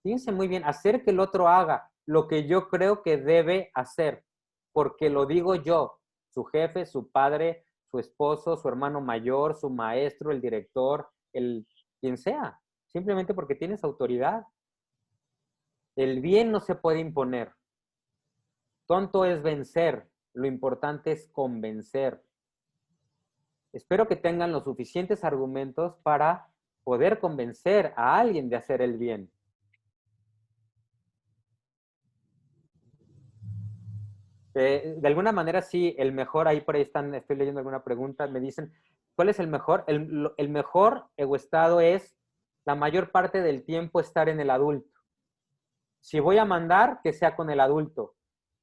Fíjense muy bien, hacer que el otro haga lo que yo creo que debe hacer, porque lo digo yo, su jefe, su padre, su esposo, su hermano mayor, su maestro, el director, quien sea, simplemente porque tienes autoridad. El bien no se puede imponer. Tonto es vencer, lo importante es convencer. Espero que tengan los suficientes argumentos para poder convencer a alguien de hacer el bien. De alguna manera, sí, el mejor, ahí por ahí estoy leyendo alguna pregunta, me dicen, ¿cuál es el mejor? El mejor egoestado es la mayor parte del tiempo estar en el adulto. Si voy a mandar, que sea con el adulto.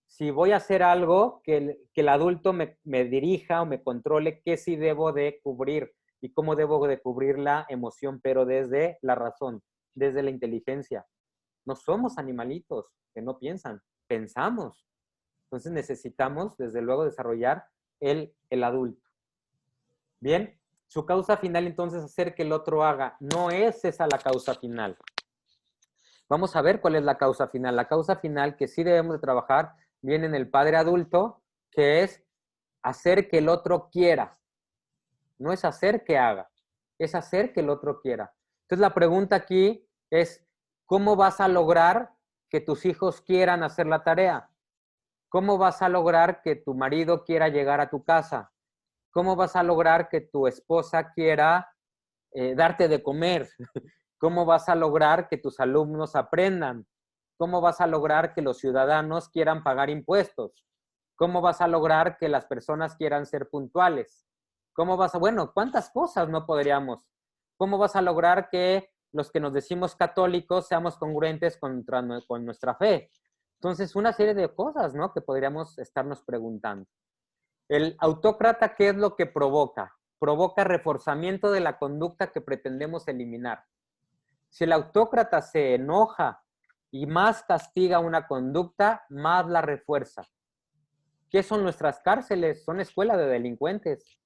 Si voy a hacer algo, que el adulto me dirija o me controle qué sí debo de cubrir y cómo debo de cubrir la emoción, pero desde la razón, desde la inteligencia. No somos animalitos que no piensan, pensamos. Entonces necesitamos, desde luego, desarrollar el adulto. Bien, su causa final entonces es hacer que el otro haga. No es esa la causa final. Vamos a ver cuál es la causa final. La causa final que sí debemos de trabajar viene en el padre adulto, que es hacer que el otro quiera. No es hacer que haga, es hacer que el otro quiera. Entonces la pregunta aquí es, ¿cómo vas a lograr que tus hijos quieran hacer la tarea? ¿Cómo vas a lograr que tu marido quiera llegar a tu casa? ¿Cómo vas a lograr que tu esposa quiera darte de comer? ¿Cómo vas a lograr que tus alumnos aprendan? ¿Cómo vas a lograr que los ciudadanos quieran pagar impuestos? ¿Cómo vas a lograr que las personas quieran ser puntuales? ¿Cómo vas a, bueno, cuántas cosas no podríamos? ¿Cómo vas a lograr que los que nos decimos católicos seamos congruentes con nuestra fe? Entonces, una serie de cosas, ¿no?, que podríamos estarnos preguntando. El autócrata, ¿qué es lo que provoca? Provoca reforzamiento de la conducta que pretendemos eliminar. Si el autócrata se enoja y más castiga una conducta, más la refuerza. ¿Qué son nuestras cárceles? Son escuelas de delincuentes.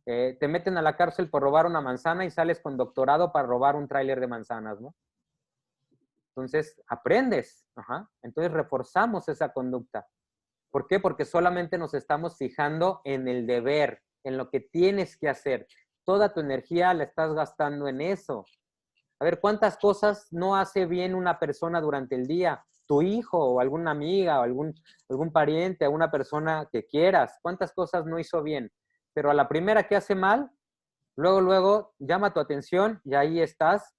Te meten a la cárcel por robar una manzana y sales con doctorado para robar un tráiler de manzanas, ¿no? Entonces, aprendes. Ajá. Entonces, reforzamos esa conducta. ¿Por qué? Porque solamente nos estamos fijando en el deber, en lo que tienes que hacer. Toda tu energía la estás gastando en eso. A ver, ¿cuántas cosas no hace bien una persona durante el día? Tu hijo o alguna amiga o algún pariente, alguna persona que quieras. ¿Cuántas cosas no hizo bien? Pero a la primera que hace mal, luego llama tu atención y ahí estás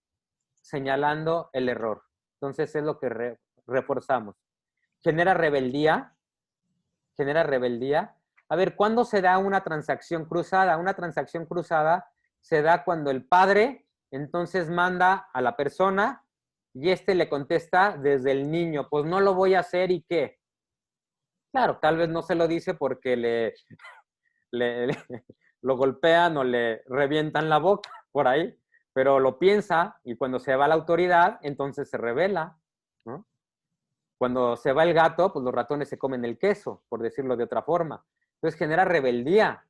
señalando el error. Entonces es lo que reforzamos. Genera rebeldía. A ver, ¿cuándo se da una transacción cruzada? Una transacción cruzada se da cuando el padre entonces manda a la persona y éste le contesta desde el niño, pues no lo voy a hacer y qué. Claro, tal vez no se lo dice porque lo golpean o le revientan la boca por ahí, pero lo piensa y cuando se va la autoridad, entonces se revela, ¿no? Cuando se va el gato, pues los ratones se comen el queso, por decirlo de otra forma. Entonces genera rebeldía.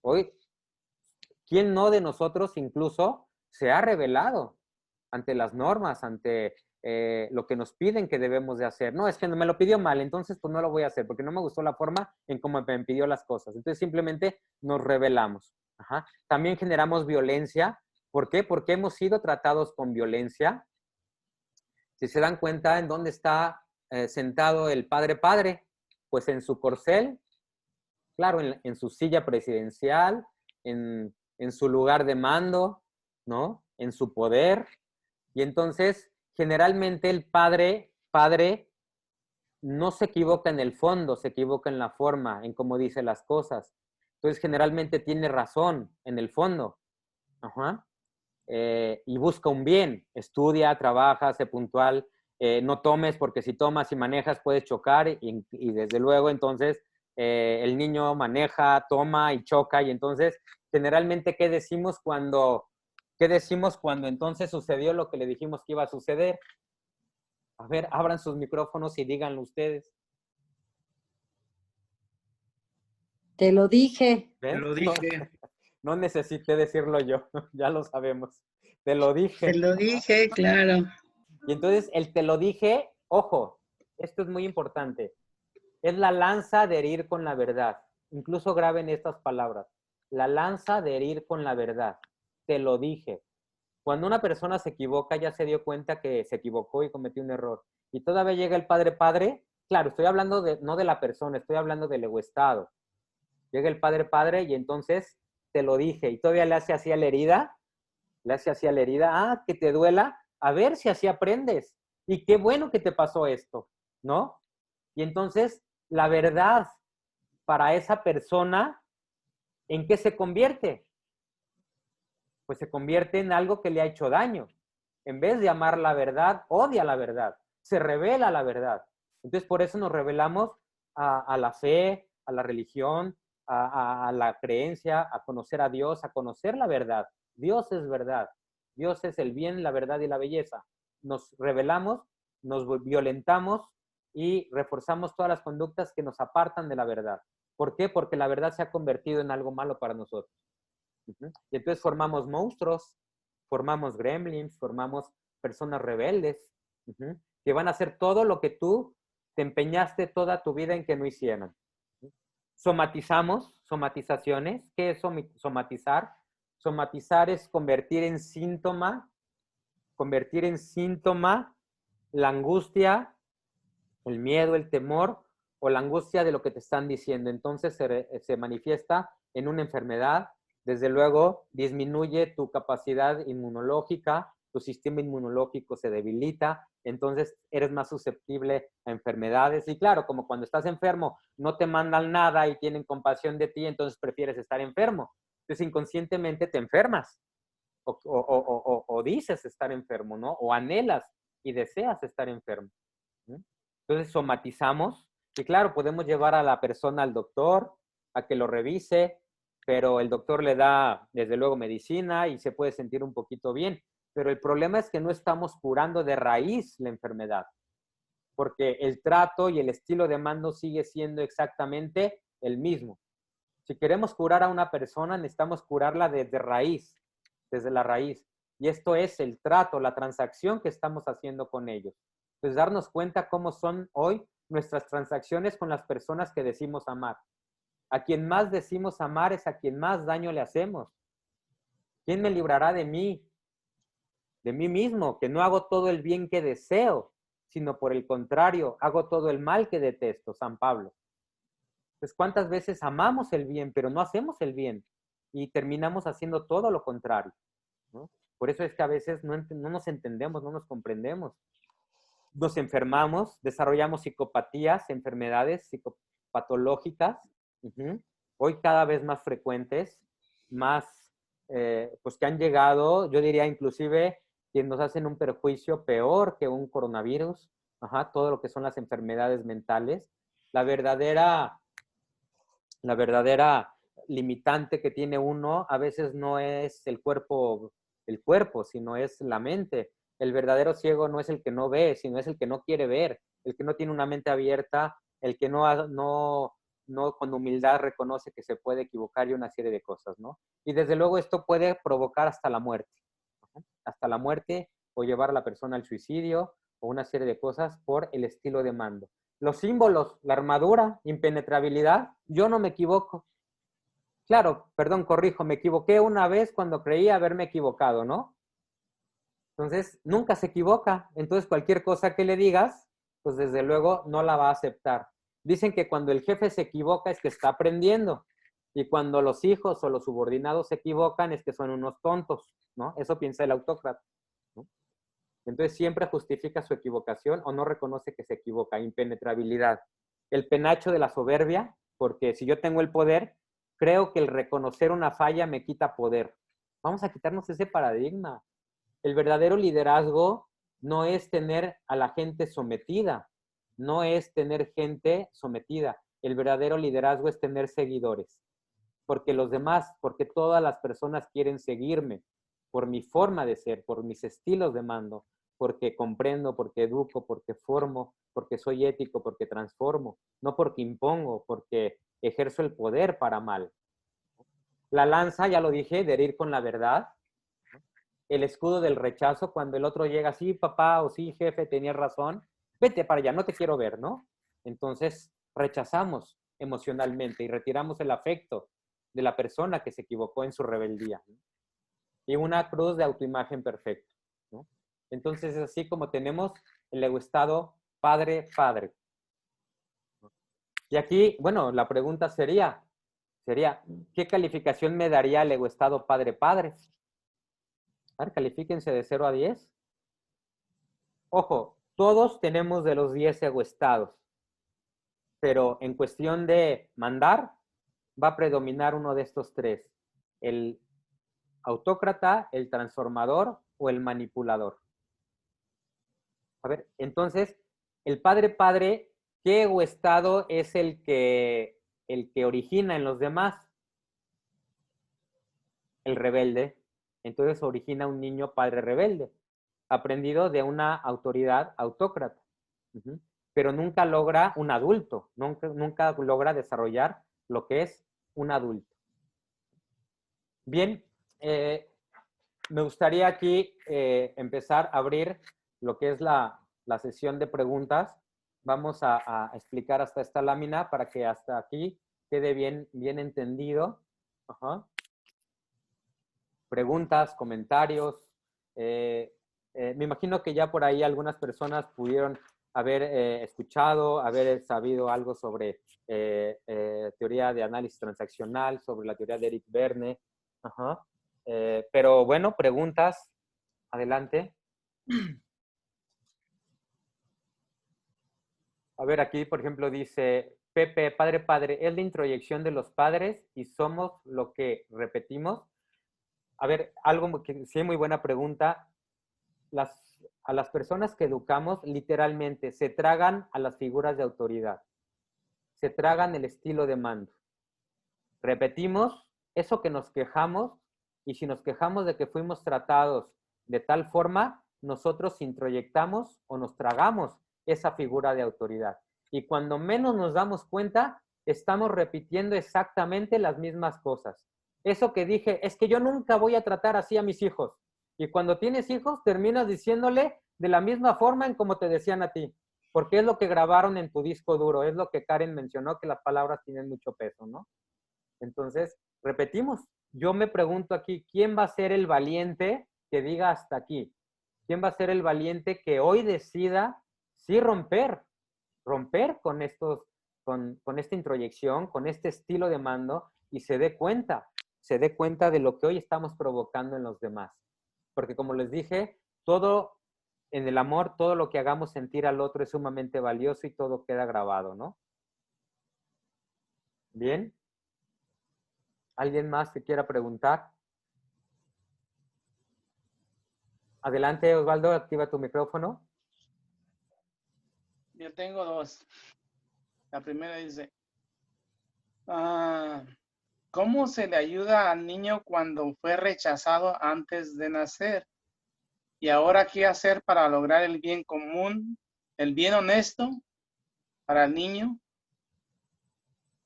Hoy, ¿quién no de nosotros incluso se ha rebelado ante las normas, ante lo que nos piden que debemos de hacer? No, es que me lo pidió mal, entonces pues no lo voy a hacer, porque no me gustó la forma en cómo me pidió las cosas. Entonces simplemente nos rebelamos. Ajá. También generamos violencia. ¿Por qué? Porque hemos sido tratados con violencia. Si se dan cuenta, ¿en dónde está sentado el padre? Pues en su corcel, claro, en su silla presidencial, en su lugar de mando, ¿no? En su poder. Y entonces, generalmente el padre no se equivoca en el fondo, se equivoca en la forma, en cómo dice las cosas. Entonces, generalmente tiene razón en el fondo. Ajá. Y busca un bien, estudia, trabaja, sé puntual, no tomes porque si tomas y manejas puedes chocar y desde luego entonces el niño maneja, toma y choca y entonces generalmente ¿qué decimos cuando entonces sucedió lo que le dijimos que iba a suceder? A ver, abran sus micrófonos y díganlo ustedes. Te lo dije. ¿Ven? Te lo dije. No necesité decirlo yo, ya lo sabemos. Te lo dije. Te lo dije, claro. Y entonces el te lo dije, ojo, esto es muy importante, es la lanza de herir con la verdad. Incluso graben estas palabras. La lanza de herir con la verdad. Te lo dije. Cuando una persona se equivoca, ya se dio cuenta que se equivocó y cometió un error. Y todavía llega el padre, claro, estoy hablando no de la persona, estoy hablando del egoestado. Llega el padre y entonces te lo dije. Y todavía le hace así a la herida, que te duela, a ver si así aprendes. Y qué bueno que te pasó esto, ¿no? Y entonces, la verdad para esa persona, ¿en qué se convierte? Pues se convierte en algo que le ha hecho daño. En vez de amar la verdad, odia la verdad. Se revela la verdad. Entonces, por eso nos revelamos a la fe, a la religión, a la creencia, a conocer a Dios, a conocer la verdad. Dios es verdad. Dios es el bien, la verdad y la belleza. Nos revelamos, nos violentamos y reforzamos todas las conductas que nos apartan de la verdad. ¿Por qué? Porque la verdad se ha convertido en algo malo para nosotros. Y entonces formamos monstruos, formamos gremlins, formamos personas rebeldes, que van a hacer todo lo que tú te empeñaste toda tu vida en que no hicieran. Somatizamos, somatizaciones. ¿Qué es somatizar? Somatizar es convertir en síntoma la angustia, el miedo, el temor o la angustia de lo que te están diciendo. Entonces se manifiesta en una enfermedad. Desde luego, disminuye tu capacidad inmunológica, tu sistema inmunológico se debilita, entonces eres más susceptible a enfermedades. Y claro, como cuando estás enfermo, no te mandan nada y tienen compasión de ti, entonces prefieres estar enfermo. Entonces inconscientemente te enfermas o dices estar enfermo, ¿no? O anhelas y deseas estar enfermo. Entonces somatizamos y claro, podemos llevar a la persona al doctor a que lo revise, pero el doctor le da, desde luego, medicina y se puede sentir un poquito bien. pero el problema es que no estamos curando de raíz la enfermedad, porque el trato y el estilo de mando sigue siendo exactamente el mismo. Si queremos curar a una persona, necesitamos curarla desde raíz, desde la raíz. Y esto es el trato, la transacción que estamos haciendo con ellos. Entonces, darnos cuenta cómo son hoy nuestras transacciones con las personas que decimos amar. A quien más decimos amar es a quien más daño le hacemos. ¿Quién me librará de mí? De mí mismo, que no hago todo el bien que deseo, sino por el contrario, hago todo el mal que detesto, San Pablo. Pues cuántas veces amamos el bien, pero no hacemos el bien y terminamos haciendo todo lo contrario, ¿no? Por eso es que a veces no nos entendemos, no nos comprendemos. Nos enfermamos, desarrollamos psicopatías, enfermedades psicopatológicas, hoy cada vez más frecuentes, más, pues que han llegado, yo diría inclusive, que nos hacen un perjuicio peor que un coronavirus, todo lo que son las enfermedades mentales. La verdadera limitante que tiene uno a veces no es el cuerpo, sino es la mente. El verdadero ciego no es el que no ve, sino es el que no quiere ver, el que no tiene una mente abierta, el que no con humildad reconoce que se puede equivocar y una serie de cosas, ¿no? Y desde luego esto puede provocar hasta la muerte, hasta la muerte o llevar a la persona al suicidio o una serie de cosas por el estilo de mando. Los símbolos, la armadura, impenetrabilidad, yo no me equivoco. Claro, perdón, corrijo, me equivoqué una vez cuando creí haberme equivocado, ¿no? Entonces, nunca se equivoca. Entonces, cualquier cosa que le digas, pues desde luego no la va a aceptar. Dicen que cuando el jefe se equivoca es que está aprendiendo. Y cuando los hijos o los subordinados se equivocan es que son unos tontos, ¿no? Eso piensa el autócrata, ¿no? Entonces siempre justifica su equivocación o no reconoce que se equivoca. Impenetrabilidad. El penacho de la soberbia, porque si yo tengo el poder, creo que el reconocer una falla me quita poder. Vamos a quitarnos ese paradigma. El verdadero liderazgo no es tener a la gente sometida, no es tener gente sometida. El verdadero liderazgo es tener seguidores. Porque los demás, porque todas las personas quieren seguirme por mi forma de ser, por mis estilos de mando, porque comprendo, porque educo, porque formo, porque soy ético, porque transformo, no porque impongo, porque ejerzo el poder para mal. La lanza, ya lo dije, de herir con la verdad. El escudo del rechazo, cuando el otro llega, sí, papá, o sí, jefe, tenías razón, vete para allá, no te quiero ver, ¿no? Entonces, rechazamos emocionalmente y retiramos el afecto de la persona que se equivocó en su rebeldía, ¿no? Y una cruz de autoimagen perfecta, ¿no? Entonces, es así como tenemos el egoestado padre-padre. Y aquí, bueno, la pregunta sería, ¿qué calificación me daría el egoestado padre-padre? A ver, califíquense de 0 a 10. Ojo, todos tenemos de los 10 egoestados, pero en cuestión de mandar, va a predominar uno de estos tres: el autócrata, el transformador o el manipulador. A ver, entonces, el padre-padre, ¿qué egoestado es el que origina en los demás? El rebelde. Entonces origina un niño padre rebelde, aprendido de una autoridad autócrata. Pero nunca logra un adulto, nunca logra desarrollar lo que es un adulto. Bien, me gustaría aquí empezar a abrir lo que es la sesión de preguntas. Vamos a explicar hasta esta lámina para que hasta aquí quede bien entendido. Preguntas, comentarios. Me imagino que ya por ahí algunas personas pudieron haber escuchado, haber sabido algo sobre teoría de análisis transaccional, sobre la teoría de Eric Berne. Pero bueno, preguntas. Adelante. A ver, aquí, por ejemplo, dice Pepe, padre, es la introyección de los padres y somos lo que repetimos. A ver, algo que sí, muy buena pregunta. A las personas que educamos, literalmente, se tragan a las figuras de autoridad. Se tragan el estilo de mando. Repetimos eso que nos quejamos, y si nos quejamos de que fuimos tratados De tal forma, nosotros introyectamos o nos tragamos esa figura de autoridad. Y cuando menos nos damos cuenta, estamos repitiendo exactamente las mismas cosas. Eso que dije, es que yo nunca voy a tratar así a mis hijos. Y cuando tienes hijos, terminas diciéndole de la misma forma en como te decían a ti. Porque es lo que grabaron en tu disco duro. Es lo que Karen mencionó, que las palabras tienen mucho peso, ¿no? Entonces, repetimos. Yo me pregunto aquí, ¿quién va a ser el valiente que diga hasta aquí? ¿Quién va a ser el valiente que hoy decida sí romper con estos, con esta introyección, con este estilo de mando y se dé cuenta de lo que hoy estamos provocando en los demás? Porque como les dije, todo en el amor, todo lo que hagamos sentir al otro es sumamente valioso y todo queda grabado, ¿no? Bien. ¿Alguien más que quiera preguntar? Adelante, Osvaldo, activa tu micrófono. Yo tengo dos. La primera dice, ¿cómo se le ayuda al niño cuando fue rechazado antes de nacer? Y ahora, ¿qué hacer para lograr el bien común, el bien honesto para el niño?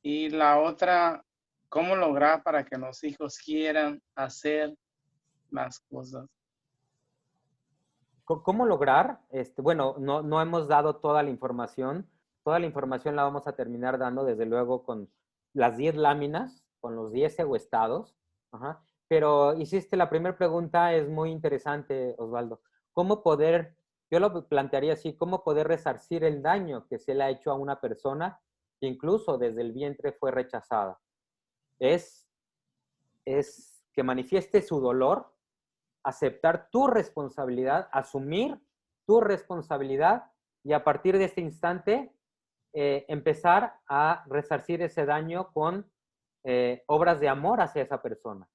Y la otra, ¿cómo lograr para que los hijos quieran hacer las cosas? ¿Cómo lograr? Bueno, no hemos dado toda la información. Toda la información la vamos a terminar dando, desde luego, con las 10 láminas, con los 10 egoestados. Ajá. Pero hiciste la primera pregunta, es muy interesante, Osvaldo. ¿Cómo poder, yo lo plantearía así, cómo poder resarcir el daño que se le ha hecho a una persona que incluso desde el vientre fue rechazada? Es que manifieste su dolor, aceptar tu responsabilidad, asumir tu responsabilidad y a partir de este instante empezar a resarcir ese daño con obras de amor hacia esa persona,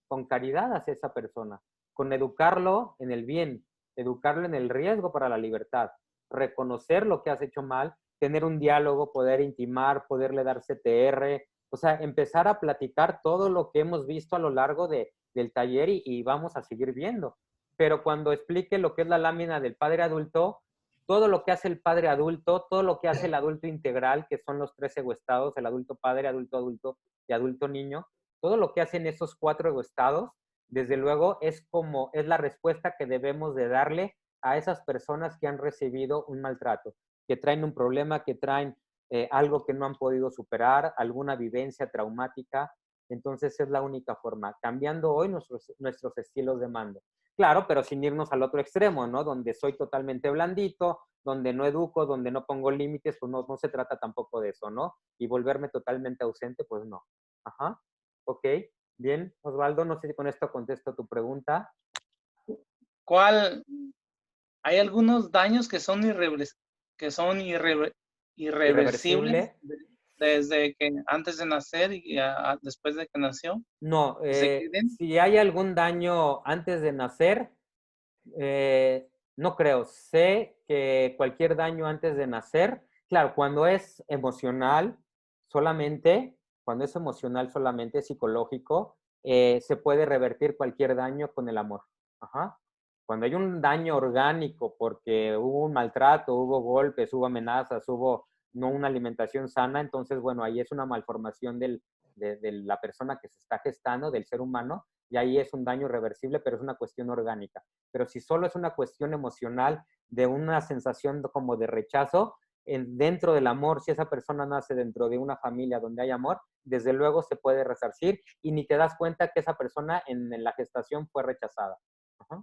con caridad hacia esa persona, con educarlo en el bien, educarlo en el riesgo para la libertad, reconocer lo que has hecho mal, tener un diálogo, poder intimar, poderle dar CTR, o sea, empezar a platicar todo lo que hemos visto a lo largo del taller y vamos a seguir viendo. Pero cuando explique lo que es la lámina del padre adulto, todo lo que hace el padre adulto, todo lo que hace el adulto integral, que son los 3 egoestados, el adulto padre, adulto adulto y adulto niño, todo lo que hacen esos 4 egoestados, desde luego es la respuesta que debemos de darle a esas personas que han recibido un maltrato, que traen un problema, que traen algo que no han podido superar, alguna vivencia traumática. Entonces es la única forma, cambiando hoy nuestros estilos de mando. Claro, pero sin irnos al otro extremo, ¿no? Donde soy totalmente blandito, donde no educo, donde no pongo límites, pues no se trata tampoco de eso, ¿no? Y volverme totalmente ausente, pues no. Ajá, ok. Bien, Osvaldo, no sé si con esto contesto tu pregunta. Hay algunos daños que son irreversibles desde que antes de nacer y después de que nació. No, si hay algún daño antes de nacer, no creo. Sé que cualquier daño antes de nacer, claro, cuando es emocional solamente, psicológico, se puede revertir cualquier daño con el amor. Ajá. Cuando hay un daño orgánico porque hubo un maltrato, hubo golpes, hubo amenazas, hubo no una alimentación sana, entonces, bueno, ahí es una malformación de la persona que se está gestando, del ser humano, y ahí es un daño irreversible, pero es una cuestión orgánica. Pero si solo es una cuestión emocional de una sensación como de rechazo, dentro del amor, si esa persona nace dentro de una familia donde hay amor, desde luego se puede resarcir y ni te das cuenta que esa persona en la gestación fue rechazada. Ajá.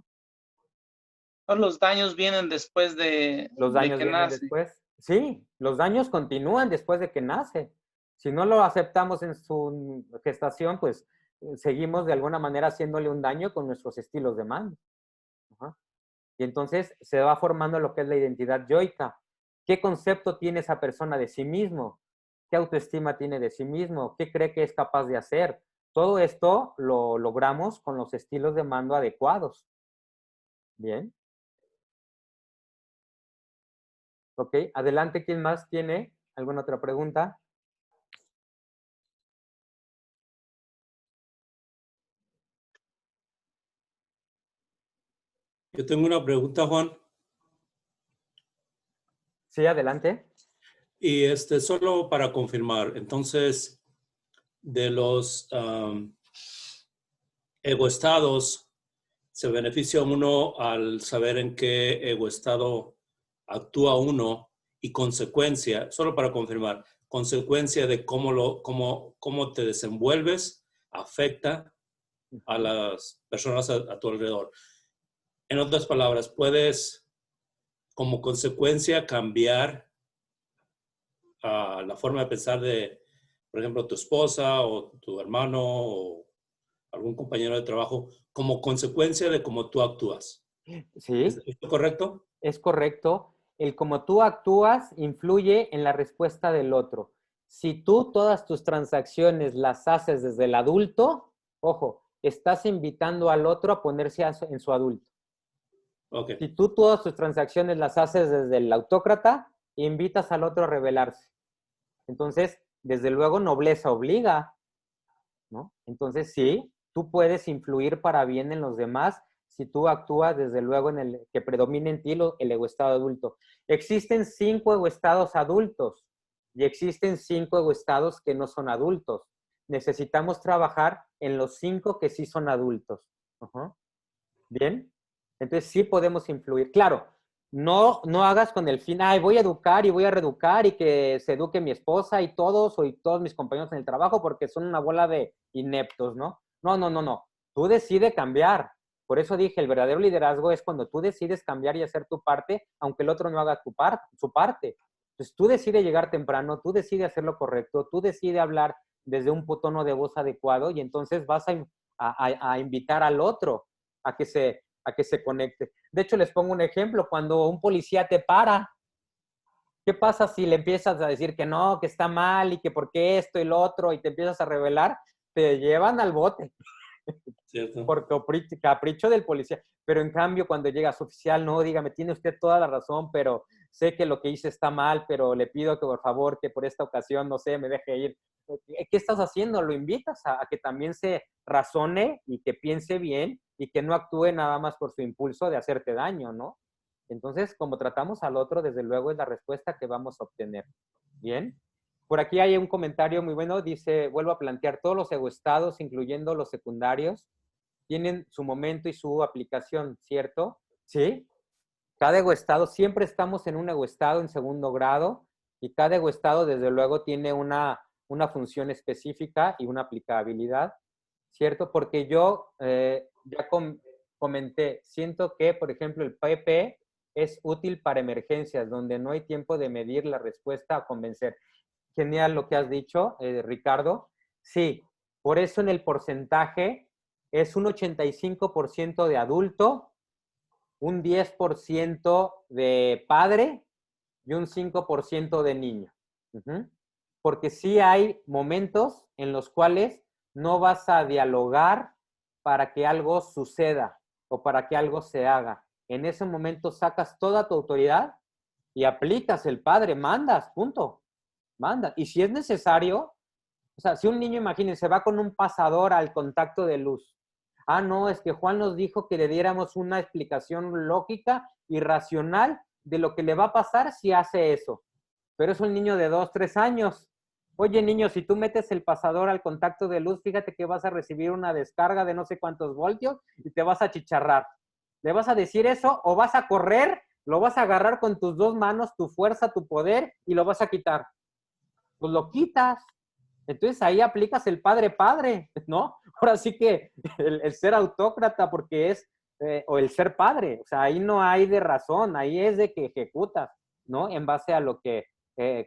Los daños vienen después de que nace. Después. Sí, los daños continúan después de que nace. Si no lo aceptamos en su gestación, pues seguimos de alguna manera haciéndole un daño con nuestros estilos de mando. Ajá. Y entonces se va formando lo que es la identidad yoica. ¿Qué concepto tiene esa persona de sí mismo? ¿Qué autoestima tiene de sí mismo? ¿Qué cree que es capaz de hacer? Todo esto lo logramos con los estilos de mando adecuados. Bien. Ok, adelante, ¿quién más tiene alguna otra pregunta? Yo tengo una pregunta, Juan. Sí, adelante. Y solo para confirmar, entonces, de los egoestados, ¿se beneficia uno al saber en qué egoestado actúa uno y consecuencia, solo para confirmar, consecuencia de cómo te desenvuelves afecta a las personas a tu alrededor? En otras palabras, puedes como consecuencia cambiar la forma de pensar de, por ejemplo, tu esposa o tu hermano o algún compañero de trabajo como consecuencia de cómo tú actúas. Sí. ¿Es esto correcto? Es correcto. El cómo tú actúas influye en la respuesta del otro. Si tú todas tus transacciones las haces desde el adulto, ojo, estás invitando al otro a ponerse en su adulto. Okay. Si tú todas tus transacciones las haces desde el autócrata, invitas al otro a rebelarse. Entonces, desde luego, nobleza obliga, ¿no? Entonces, sí, tú puedes influir para bien en los demás si tú actúas, desde luego, en el que predomina en ti el egoestado adulto. Existen 5 egoestados adultos y existen 5 egoestados que no son adultos. Necesitamos trabajar en los 5 que sí son adultos. ¿Bien? Entonces, sí podemos influir. Claro, no hagas con el fin, ay, voy a educar y voy a reeducar y que se eduque mi esposa y todos mis compañeros en el trabajo porque son una bola de ineptos, ¿no? No. Tú decides cambiar. Por eso dije, el verdadero liderazgo es cuando tú decides cambiar y hacer tu parte, aunque el otro no haga su parte. Entonces, tú decides llegar temprano, tú decides hacer lo correcto, tú decides hablar desde un tono de voz adecuado y entonces vas a invitar al otro a que se conecte. De hecho, les pongo un ejemplo. Cuando un policía te para, ¿qué pasa si le empiezas a decir que no, que está mal y que por qué esto y lo otro y te empiezas a rebelar? Te llevan al bote. ¿Cierto? Por capricho del policía. Pero en cambio, cuando llega su oficial, no, dígame, tiene usted toda la razón, pero sé que lo que hice está mal, pero le pido que por favor, que por esta ocasión, no sé, me deje ir. ¿Qué estás haciendo? Lo invitas a que también se razone y que piense bien y que no actúe nada más por su impulso de hacerte daño, ¿no? Entonces, como tratamos al otro, desde luego es la respuesta que vamos a obtener. ¿Bien? Por aquí hay un comentario muy bueno, dice, vuelvo a plantear, todos los egoestados, incluyendo los secundarios, tienen su momento y su aplicación, ¿cierto? ¿Sí? Cada egoestado, siempre estamos en un egoestado en segundo grado y cada egoestado, desde luego, tiene una función específica y una aplicabilidad, ¿cierto? Porque yo ya comenté, siento que, por ejemplo, el PP es útil para emergencias, donde no hay tiempo de medir la respuesta a convencer. Genial lo que has dicho, Ricardo. Sí, por eso en el porcentaje es un 85% de adulto, un 10% de padre y un 5% de niño. Porque sí hay momentos en los cuales no vas a dialogar para que algo suceda o para que algo se haga. En ese momento sacas toda tu autoridad y aplicas el padre, mandas, punto. Manda. Y si es necesario, o sea, si un niño, imagínense, va con un pasador al contacto de luz. Ah, no, es que Juan nos dijo que le diéramos una explicación lógica y racional de lo que le va a pasar si hace eso. Pero es un niño de 2, 3 años. Oye, niño, si tú metes el pasador al contacto de luz, fíjate que vas a recibir una descarga de no sé cuántos voltios y te vas a achicharrar. ¿Le vas a decir eso o vas a correr, lo vas a agarrar con tus 2 manos, tu fuerza, tu poder y lo vas a quitar? Pues lo quitas. Entonces ahí aplicas el padre, ¿no? Ahora sí que el ser autócrata porque es, o el ser padre, o sea, ahí no hay de razón, ahí es de que ejecutas, ¿no? En base a lo que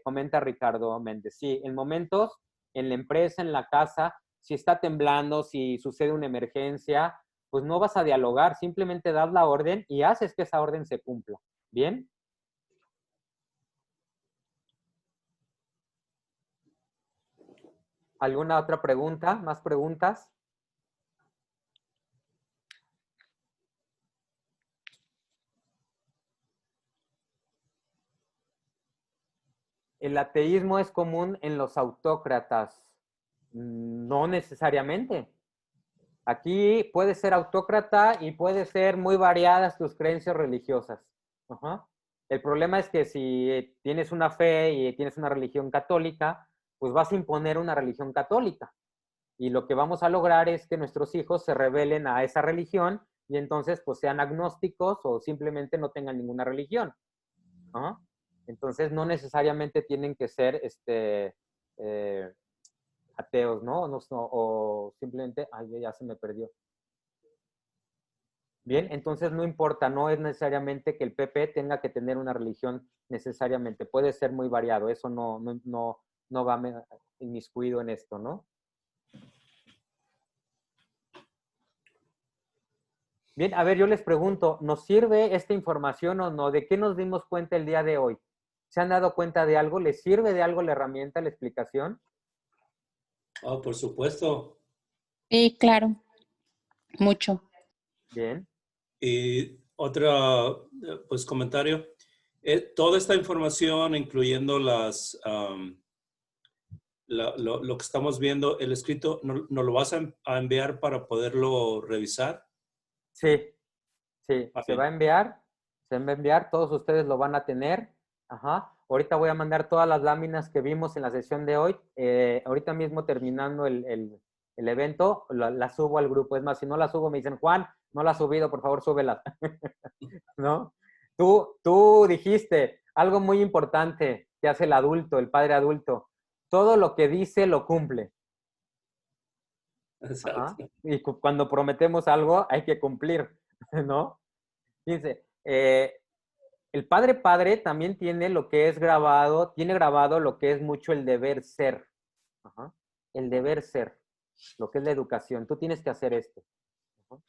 comenta Ricardo Méndez. Sí, en momentos, en la empresa, en la casa, si está temblando, si sucede una emergencia, pues no vas a dialogar, simplemente das la orden y haces que esa orden se cumpla. ¿Bien? ¿Alguna otra pregunta? ¿Más preguntas? ¿El ateísmo es común en los autócratas? No necesariamente. Aquí puede ser autócrata y puede ser muy variadas tus creencias religiosas. Ajá. El problema es que si tienes una fe y tienes una religión católica, pues vas a imponer una religión católica. Y lo que vamos a lograr es que nuestros hijos se rebelen a esa religión y entonces pues sean agnósticos o simplemente no tengan ninguna religión. ¿No? Entonces no necesariamente tienen que ser ateos, ¿no? O simplemente, ay, ya se me perdió. Bien, entonces no importa, no es necesariamente que el PP tenga que tener una religión necesariamente, puede ser muy variado, eso no va inmiscuido en esto, ¿no? Bien, a ver, yo les pregunto, ¿nos sirve esta información o no? ¿De qué nos dimos cuenta el día de hoy? ¿Se han dado cuenta de algo? ¿Les sirve de algo la herramienta, la explicación? Oh, por supuesto. Sí, claro, mucho. Bien. Y otro pues, comentario. Toda esta información, incluyendo las, lo que estamos viendo, el escrito, ¿nos lo vas a enviar para poderlo revisar? Sí, se va a enviar, todos ustedes lo van a tener. Ajá. Ahorita voy a mandar todas las láminas que vimos en la sesión de hoy. Ahorita mismo terminando el evento, la subo al grupo. Es más, si no la subo, me dicen, Juan, no la has subido, por favor, súbela. ¿No? Tú dijiste algo muy importante que hace el adulto, el padre adulto. Todo lo que dice lo cumple. Ajá. Y cuando prometemos algo hay que cumplir, ¿no? Fíjense, el padre también tiene lo que es grabado, tiene grabado lo que es mucho el deber ser. Ajá. El deber ser, lo que es la educación. Tú tienes que hacer esto. Ajá.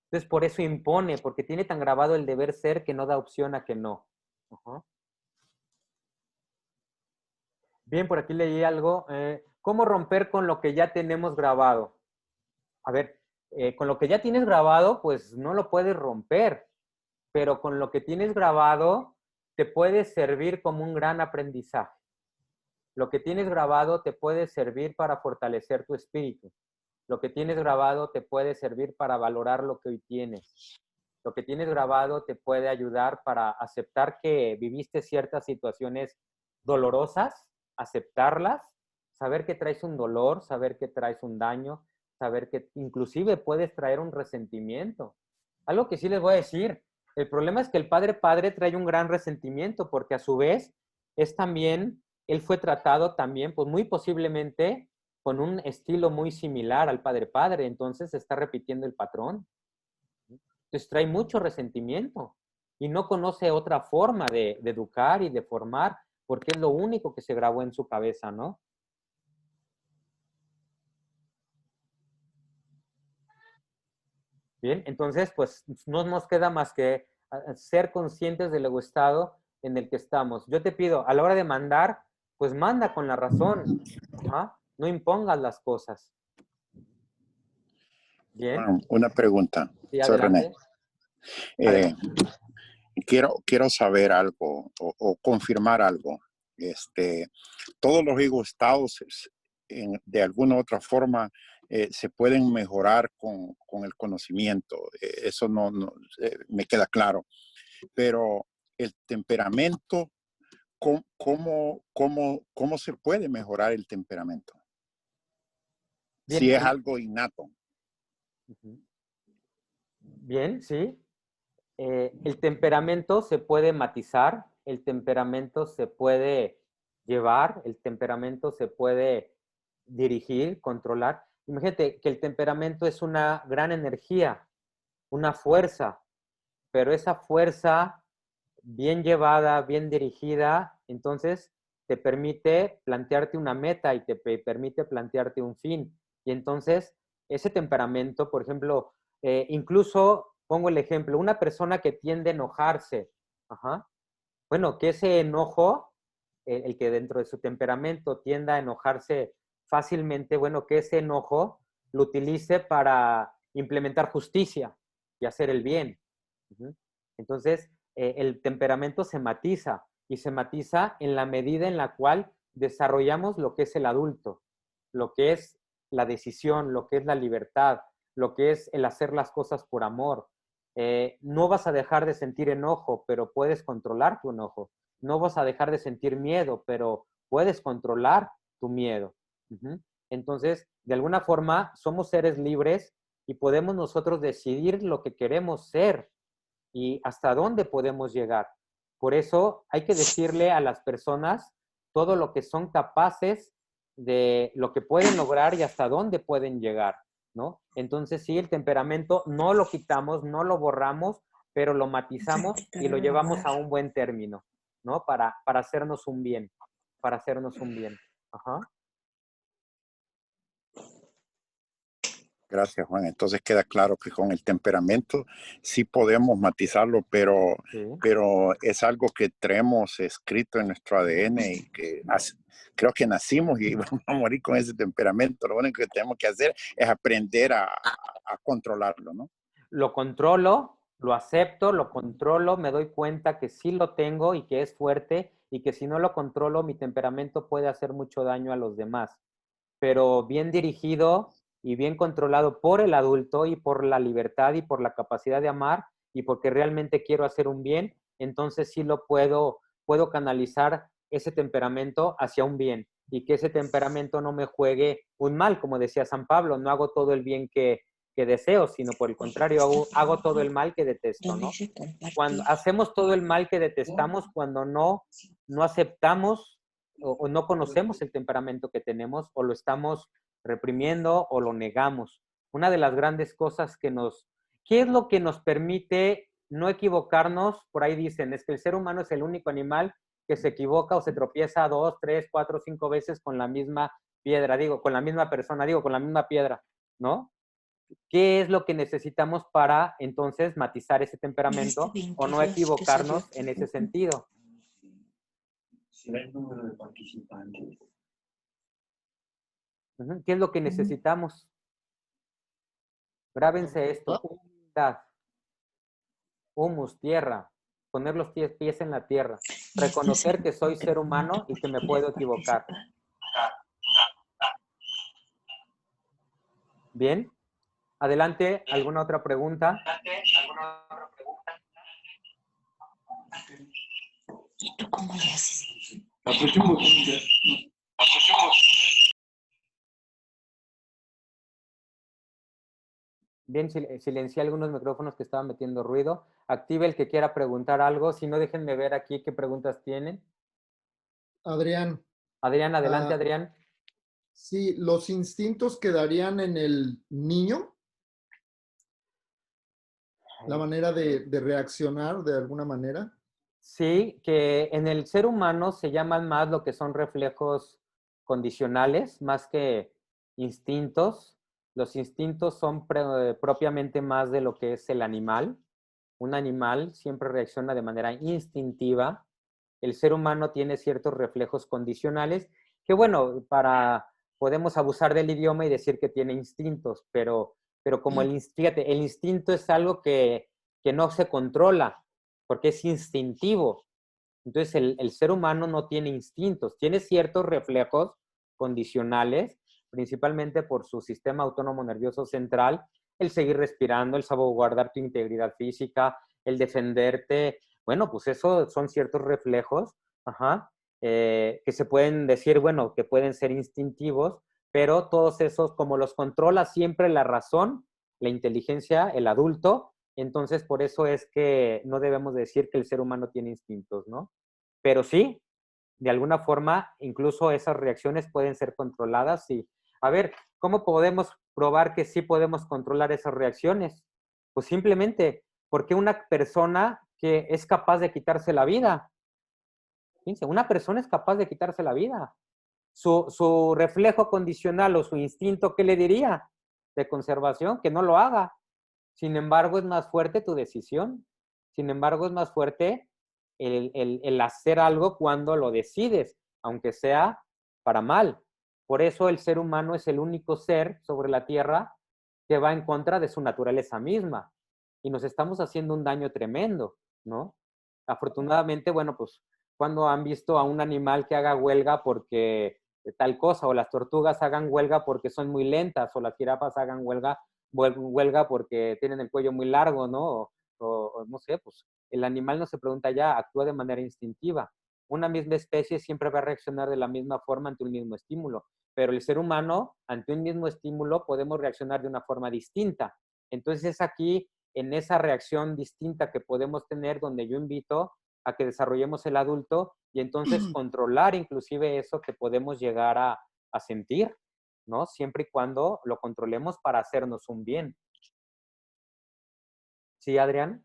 Entonces, por eso impone, porque tiene tan grabado el deber ser que no da opción a que no. Ajá. Bien, por aquí leí algo. ¿Cómo romper con lo que ya tenemos grabado? A ver, con lo que ya tienes grabado, pues no lo puedes romper, pero con lo que tienes grabado te puede servir como un gran aprendizaje. Lo que tienes grabado te puede servir para fortalecer tu espíritu. Lo que tienes grabado te puede servir para valorar lo que hoy tienes. Lo que tienes grabado te puede ayudar para aceptar que viviste ciertas situaciones dolorosas, aceptarlas, saber que traes un dolor, saber que traes un daño, saber que inclusive puedes traer un resentimiento. Algo que sí les voy a decir, el problema es que el padre trae un gran resentimiento porque a su vez es también, él fue tratado también, pues muy posiblemente con un estilo muy similar al padre, entonces se está repitiendo el patrón. Entonces trae mucho resentimiento y no conoce otra forma de educar y de formar porque es lo único que se grabó en su cabeza, ¿no? Bien, entonces, pues no nos queda más que ser conscientes del estado en el que estamos. Yo te pido, a la hora de mandar, pues manda con la razón. ¿Ah? No impongas las cosas. Bien. Bueno, una pregunta. Sí, Soy René. Adelante. Quiero saber algo o confirmar algo. Todos los egoestados de alguna u otra forma se pueden mejorar con el conocimiento. Eso no me queda claro. Pero el temperamento, ¿cómo se puede mejorar el temperamento? Bien, si es algo innato. Bien, sí. El temperamento se puede matizar, el temperamento se puede llevar, el temperamento se puede dirigir, controlar. Imagínate que el temperamento es una gran energía, una fuerza, pero esa fuerza bien llevada, bien dirigida, entonces te permite plantearte una meta y te permite plantearte un fin. Y entonces ese temperamento, por ejemplo, incluso pongo el ejemplo, una persona que tiende a enojarse, bueno, que ese enojo, el que dentro de su temperamento tienda a enojarse fácilmente, bueno, que ese enojo lo utilice para implementar justicia y hacer el bien. Entonces, el temperamento se matiza y se matiza en la medida en la cual desarrollamos lo que es el adulto, lo que es la decisión, lo que es la libertad, lo que es el hacer las cosas por amor. No vas a dejar de sentir enojo, pero puedes controlar tu enojo. No vas a dejar de sentir miedo, pero puedes controlar tu miedo. Entonces, de alguna forma, somos seres libres y podemos nosotros decidir lo que queremos ser y hasta dónde podemos llegar. Por eso hay que decirle a las personas todo lo que son capaces de lo que pueden lograr y hasta dónde pueden llegar, ¿no? Entonces, sí, el temperamento no lo quitamos, no lo borramos, pero lo matizamos y lo llevamos a un buen término, ¿no? Para hacernos un bien, para hacernos un bien. Ajá. Gracias, Juan. Entonces queda claro que con el temperamento sí podemos matizarlo, pero es algo que tenemos escrito en nuestro ADN y que creo que nacimos y vamos a morir con ese temperamento. Lo único que tenemos que hacer es aprender a controlarlo, ¿no? Lo controlo, lo acepto, lo controlo, me doy cuenta que sí lo tengo y que es fuerte y que si no lo controlo, mi temperamento puede hacer mucho daño a los demás. Pero bien dirigido y bien controlado por el adulto y por la libertad y por la capacidad de amar y porque realmente quiero hacer un bien, entonces sí lo puedo canalizar ese temperamento hacia un bien y que ese temperamento no me juegue un mal, como decía San Pablo, no hago todo el bien que deseo, sino por el contrario, hago todo el mal que detesto, ¿no? Cuando hacemos todo el mal que detestamos, cuando no aceptamos o no conocemos el temperamento que tenemos o lo estamos reprimiendo o lo negamos. Una de las grandes cosas ¿qué es lo que nos permite no equivocarnos? Por ahí dicen, es que el ser humano es el único animal que se equivoca o se tropieza 2, 3, 4, 5 veces con la misma piedra, con la misma persona, con la misma piedra, ¿no? ¿Qué es lo que necesitamos para entonces matizar ese temperamento o no equivocarnos en ese sentido? ¿Será el número de participantes? ¿Qué es lo que necesitamos? Grábense esto, humildad, humus, tierra, poner los pies en la tierra, reconocer que soy ser humano y que me puedo equivocar. Bien, adelante, ¿alguna otra pregunta? ¿Y tú cómo le haces? Bien, silencié algunos micrófonos que estaban metiendo ruido. Active el que quiera preguntar algo. Si no, déjenme ver aquí qué preguntas tienen. Adrián. Adrián, adelante, Adrián. Sí, ¿los instintos quedarían en el niño? ¿La manera de reaccionar de alguna manera? Sí, que en el ser humano se llaman más lo que son reflejos condicionales, más que instintos. Los instintos son propiamente más de lo que es el animal. Un animal siempre reacciona de manera instintiva. El ser humano tiene ciertos reflejos condicionales que, bueno, podemos abusar del idioma y decir que tiene instintos, pero como fíjate, el instinto es algo que no se controla, porque es instintivo. Entonces, el ser humano no tiene instintos, tiene ciertos reflejos condicionales, principalmente por su sistema autónomo nervioso central, el seguir respirando, el salvaguardar tu integridad física, el defenderte. Bueno, pues eso son ciertos reflejos, que se pueden decir, bueno, que pueden ser instintivos, pero todos esos, como los controla siempre la razón, la inteligencia, el adulto, entonces por eso es que no debemos decir que el ser humano tiene instintos, ¿no? Pero sí, de alguna forma, incluso esas reacciones pueden ser controladas y, a ver, ¿cómo podemos probar que sí podemos controlar esas reacciones? Pues simplemente, porque una persona que es capaz de quitarse la vida, fíjense, una persona es capaz de quitarse la vida. Su reflejo condicional o su instinto, ¿qué le diría? De conservación, que no lo haga. Sin embargo, es más fuerte tu decisión. Sin embargo, es más fuerte el hacer algo cuando lo decides, aunque sea para mal. Por eso el ser humano es el único ser sobre la Tierra que va en contra de su naturaleza misma. Y nos estamos haciendo un daño tremendo, ¿no? Afortunadamente, bueno, pues cuando han visto a un animal que haga huelga porque tal cosa, o las tortugas hagan huelga porque son muy lentas, o las jirafas hagan huelga huelga porque tienen el cuello muy largo, ¿no? O no sé, pues el animal no se pregunta ya, actúa de manera instintiva. Una misma especie siempre va a reaccionar de la misma forma ante un mismo estímulo, pero el ser humano, ante un mismo estímulo, podemos reaccionar de una forma distinta. Entonces es aquí, en esa reacción distinta que podemos tener, donde yo invito a que desarrollemos el adulto y entonces controlar inclusive eso que podemos llegar a sentir, ¿no? Siempre y cuando lo controlemos para hacernos un bien. ¿Sí, Adrián?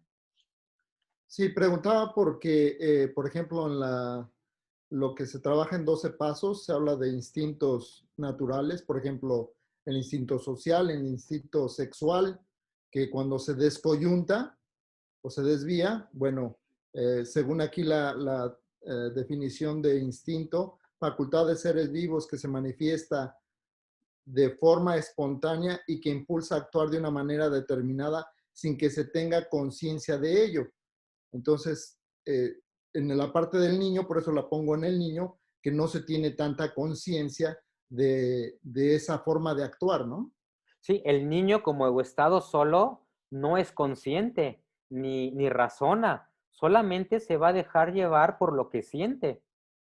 Sí, preguntaba porque, por ejemplo, lo que se trabaja en 12 pasos, se habla de instintos naturales, por ejemplo, el instinto social, el instinto sexual, que cuando se descoyunta o se desvía, bueno, según aquí la definición de instinto, facultad de seres vivos que se manifiesta de forma espontánea y que impulsa a actuar de una manera determinada sin que se tenga conciencia de ello. Entonces, en la parte del niño, por eso la pongo en el niño, que no se tiene tanta conciencia de esa forma de actuar, ¿no? Sí, el niño como egoestado solo no es consciente ni razona, solamente se va a dejar llevar por lo que siente,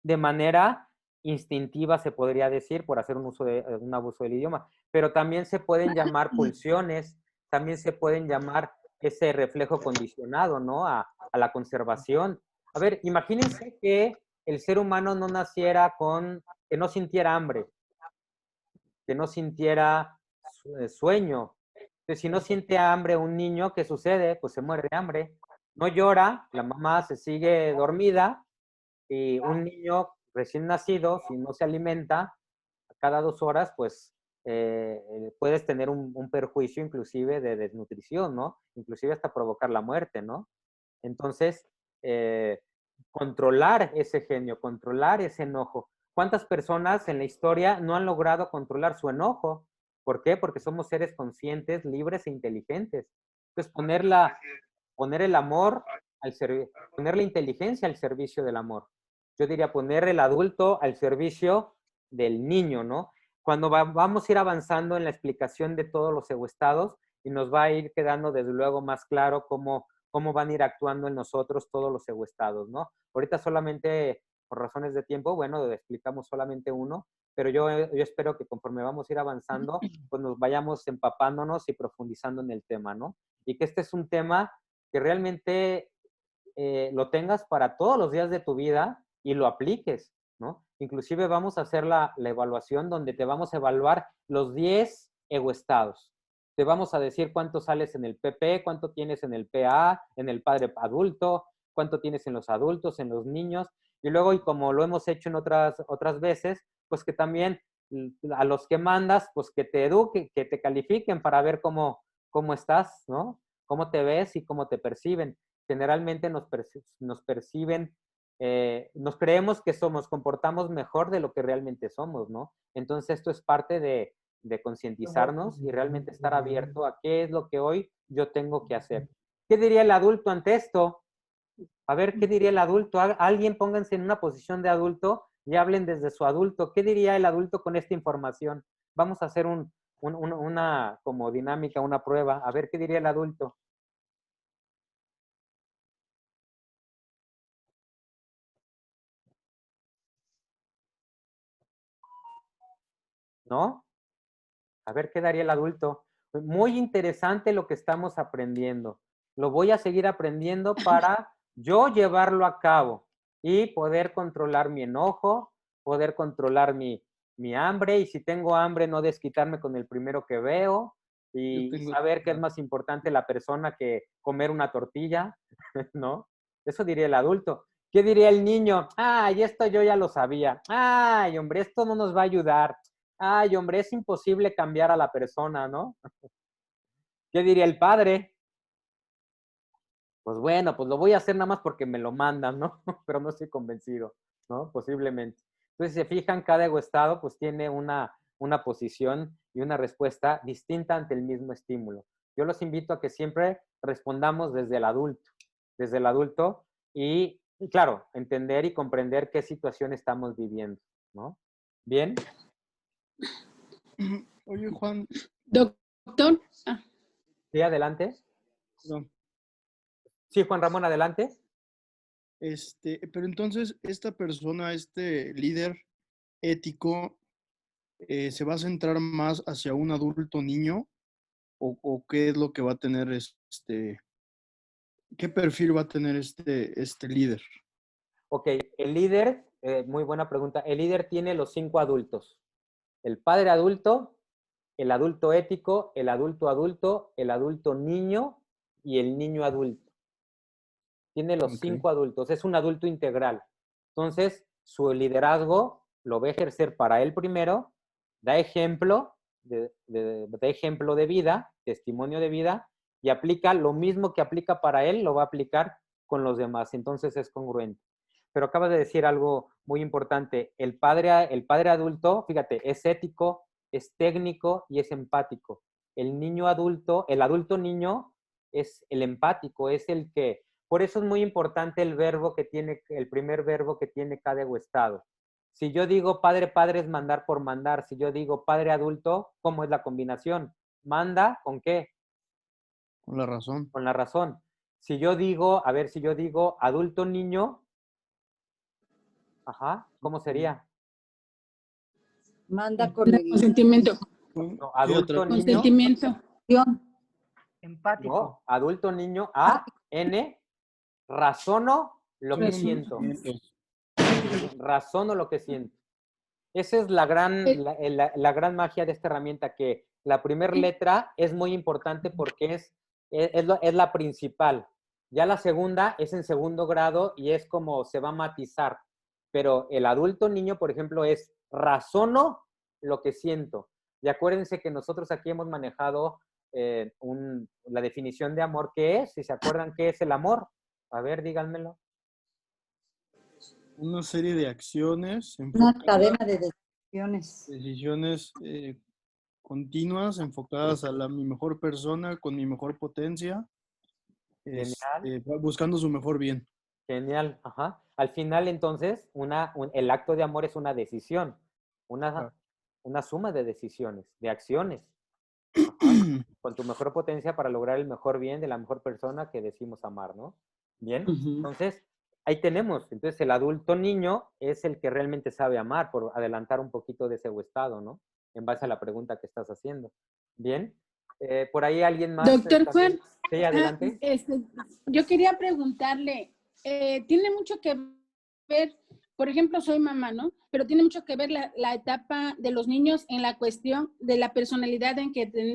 de manera instintiva se podría decir, por hacer un abuso del idioma, pero también se pueden llamar pulsiones, también se pueden llamar ese reflejo condicionado, ¿no? A la conservación. A ver, imagínense que el ser humano no naciera que no sintiera hambre, que no sintiera sueño. Entonces, si no siente hambre un niño, ¿qué sucede? Pues se muere de hambre. No llora, la mamá se sigue dormida y un niño recién nacido, si no se alimenta cada 2 horas, pues puedes tener un perjuicio inclusive de desnutrición, ¿no? Inclusive hasta provocar la muerte, ¿no? Entonces, controlar ese genio, controlar ese enojo. ¿Cuántas personas en la historia no han logrado controlar su enojo? ¿Por qué? Porque somos seres conscientes, libres e inteligentes. Entonces, poner el amor poner la inteligencia al servicio del amor. Yo diría poner el adulto al servicio del niño, ¿no? Cuando vamos a ir avanzando en la explicación de todos los egoestados y nos va a ir quedando desde luego más claro cómo van a ir actuando en nosotros todos los egoestados, ¿no? Ahorita solamente por razones de tiempo, bueno, explicamos solamente uno, pero yo espero que conforme vamos a ir avanzando, pues nos vayamos empapándonos y profundizando en el tema, ¿no? Y que este es un tema que realmente lo tengas para todos los días de tu vida y lo apliques, ¿no? Inclusive vamos a hacer la evaluación donde te vamos a evaluar los 10 egoestados. Te vamos a decir cuánto sales en el PP, cuánto tienes en el PA, en el padre adulto, cuánto tienes en los adultos, en los niños. Y luego, y como lo hemos hecho en otras veces, pues que también a los que mandas, pues que te eduquen, que te califiquen para ver cómo estás, ¿no? Cómo te ves y cómo te perciben. Generalmente nos perciben, nos creemos que comportamos mejor de lo que realmente somos, ¿no? Entonces esto es parte de concientizarnos y realmente estar abierto a qué es lo que hoy yo tengo que hacer. ¿Qué diría el adulto ante esto? A ver, ¿qué diría el adulto? Alguien pónganse en una posición de adulto y hablen desde su adulto. ¿Qué diría el adulto con esta información? Vamos a hacer una como dinámica, una prueba. A ver, ¿qué diría el adulto? ¿No? A ver qué daría el adulto. Muy interesante lo que estamos aprendiendo. Lo voy a seguir aprendiendo para yo llevarlo a cabo y poder controlar mi enojo, poder controlar mi hambre y si tengo hambre no desquitarme con el primero que veo y saber que es más importante la persona que comer una tortilla, ¿no? Eso diría el adulto. ¿Qué diría el niño? Ay, esto yo ya lo sabía. Ay, hombre, esto no nos va a ayudar. Ay, hombre, es imposible cambiar a la persona, ¿no? ¿Qué diría el padre? Pues bueno, pues lo voy a hacer nada más porque me lo mandan, ¿no? Pero no estoy convencido, ¿no? Posiblemente. Entonces, si se fijan, cada egoestado pues tiene una posición y una respuesta distinta ante el mismo estímulo. Yo los invito a que siempre respondamos desde el adulto y claro, entender y comprender qué situación estamos viviendo, ¿no? ¿Bien? Oye, Juan. Doctor, Sí, adelante. Perdón. Sí, Juan Ramón, adelante. Pero entonces, esta persona, este líder ético, ¿se va a centrar más hacia un adulto niño? ¿O qué es lo que va a tener qué perfil va a tener este líder? Ok, el líder, muy buena pregunta. El líder tiene los 5 adultos. El padre adulto, el adulto ético, el adulto adulto, el adulto niño y el niño adulto. Tiene los 5 adultos, es un adulto integral. Entonces, su liderazgo lo va a ejercer para él primero, da ejemplo da ejemplo de vida, testimonio de vida, y aplica lo mismo que aplica para él, lo va a aplicar con los demás. Entonces es congruente. Pero acabas de decir algo muy importante. El padre adulto, fíjate, es ético, es técnico y es empático. El niño adulto, el adulto niño es el empático, es el que... Por eso es muy importante el verbo que tiene, el primer verbo que tiene cada egoestado. Si yo digo padre, padre es mandar por mandar. Si yo digo padre adulto, ¿cómo es la combinación? ¿Manda con qué? Con la razón. Con la razón. Si yo digo, a ver, si yo digo adulto niño, ajá, ¿cómo sería? Manda con el consentimiento. No, adulto niño. Consentimiento. Empático. No, adulto niño, A, N, razono lo que siento. Razono lo que siento. Esa es la gran magia de esta herramienta, que la primera letra es muy importante porque es la principal. Ya la segunda es en segundo grado y es como se va a matizar. Pero el adulto niño, por ejemplo, es razono lo que siento. Y acuérdense que nosotros aquí hemos manejado la definición de amor. ¿Qué es? Si se acuerdan, ¿qué es el amor? A ver, díganmelo. Una serie de acciones. Una cadena de decisiones. Decisiones continuas enfocadas a mi mejor persona, con mi mejor potencia, buscando su mejor bien. Genial, ajá. Al final, entonces, el acto de amor es una decisión, una suma de decisiones, de acciones, con tu mejor potencia para lograr el mejor bien de la mejor persona que decimos amar, ¿no? Bien, entonces, ahí tenemos. Entonces, el adulto niño es el que realmente sabe amar, por adelantar un poquito de ese estado, ¿no? En base a la pregunta que estás haciendo. Bien, por ahí alguien más. Doctor Juan, sí, adelante. Yo quería preguntarle, tiene mucho que ver, por ejemplo, soy mamá, ¿no? Pero tiene mucho que ver la etapa de los niños en la cuestión de la personalidad,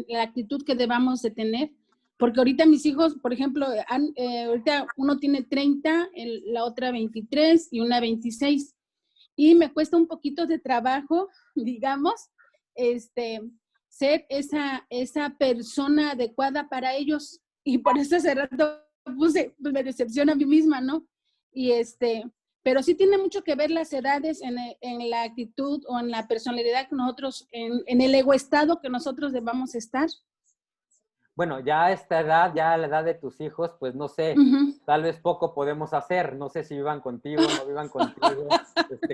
la actitud que debamos de tener. Porque ahorita mis hijos, por ejemplo, ahorita uno tiene 30, la otra 23 y una 26. Y me cuesta un poquito de trabajo, digamos, ser esa persona adecuada para ellos. Y por eso hace rato me decepciona a mí misma, ¿no? Y pero sí tiene mucho que ver las edades en la actitud o en la personalidad que nosotros, en el egoestado que nosotros debamos estar. Bueno, ya a esta edad, ya a la edad de tus hijos, pues no sé, tal vez poco podemos hacer. No sé si vivan contigo, no vivan contigo,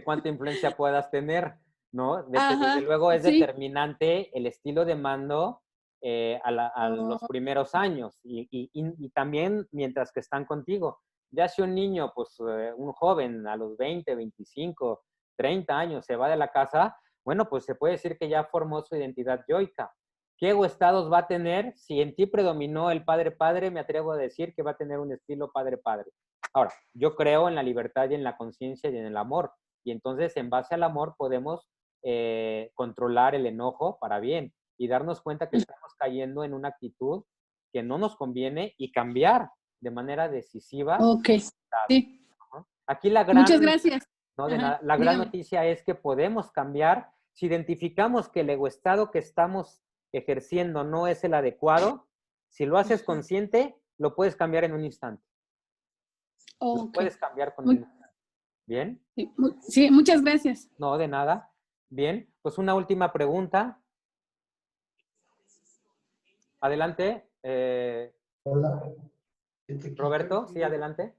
cuánta influencia puedas tener, ¿no? Desde luego es determinante el estilo de mando a los primeros años y también mientras que están contigo. Ya si un niño, pues un joven a los 20, 25, 30 años se va de la casa, bueno, pues se puede decir que ya formó su identidad yoica. ¿Qué estados va a tener? Si en ti predominó el padre-padre, me atrevo a decir que va a tener un estilo padre-padre. Ahora, yo creo en la libertad y en la conciencia y en el amor. Y entonces, en base al amor, podemos controlar el enojo para bien y darnos cuenta que estamos cayendo en una actitud que no nos conviene y cambiar de manera decisiva. Ok, sí. Aquí la gran... Muchas gracias. No, de nada. La gran noticia es que podemos cambiar. Si identificamos que el egoestado que estamos ejerciendo no es el adecuado, si lo haces consciente, lo puedes cambiar en un instante. Lo puedes cambiar con un instante. ¿Bien? Sí, muchas gracias. No, de nada. Bien, pues una última pregunta. Adelante. Hola. Roberto, sí, adelante.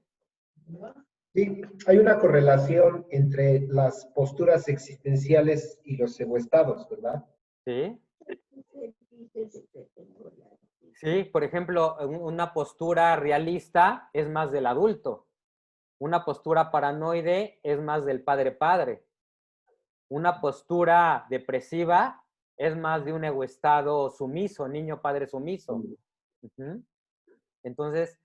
Sí, hay una correlación entre las posturas existenciales y los egoestados, ¿verdad? Sí. Sí, por ejemplo, una postura realista es más del adulto. Una postura paranoide es más del padre-padre. Una postura depresiva es más de un egoestado sumiso, niño-padre sumiso. Ujú. Entonces,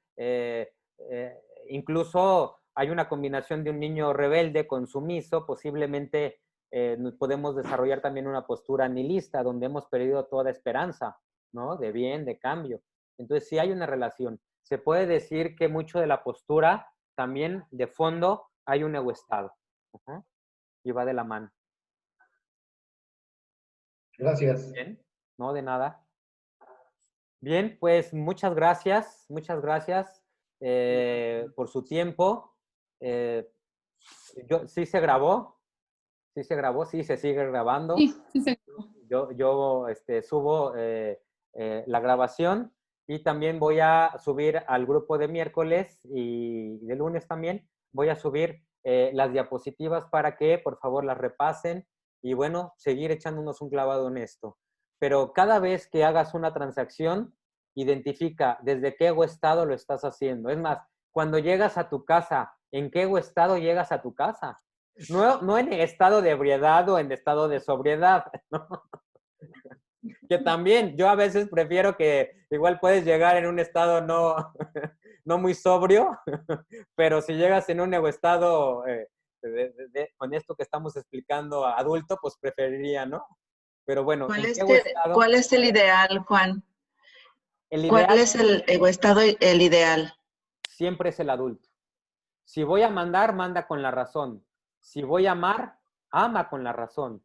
incluso hay una combinación de un niño rebelde con sumiso, posiblemente podemos desarrollar también una postura nihilista, donde hemos perdido toda esperanza, ¿no? De bien, de cambio. Entonces, sí hay una relación. Se puede decir que mucho de la postura, también de fondo, hay un egoestado. Ujú. Y va de la mano. Gracias. Bien, no, de nada. Bien, pues muchas gracias por su tiempo. Sí se grabó, sí se sigue grabando. Sí, sí se Yo subo la grabación y también voy a subir al grupo de miércoles y de lunes también. Voy a subir las diapositivas para que por favor las repasen y bueno, seguir echándonos un clavado en esto. Pero cada vez que hagas una transacción, identifica desde qué estado lo estás haciendo. Es más, cuando llegas a tu casa, ¿en qué estado llegas a tu casa? No en estado de ebriedad o en estado de sobriedad, ¿no? Que también yo a veces prefiero que igual puedes llegar en un estado no, no muy sobrio, pero si llegas en un estado con esto que estamos explicando adulto, pues preferiría, ¿no? Pero bueno, ¿en qué estado? ¿Cuál es el ideal, Juan? El ¿Cuál ideal es el estado el ideal? siempre es el adulto. Si voy a mandar, manda con la razón. Si voy a amar, ama con la razón.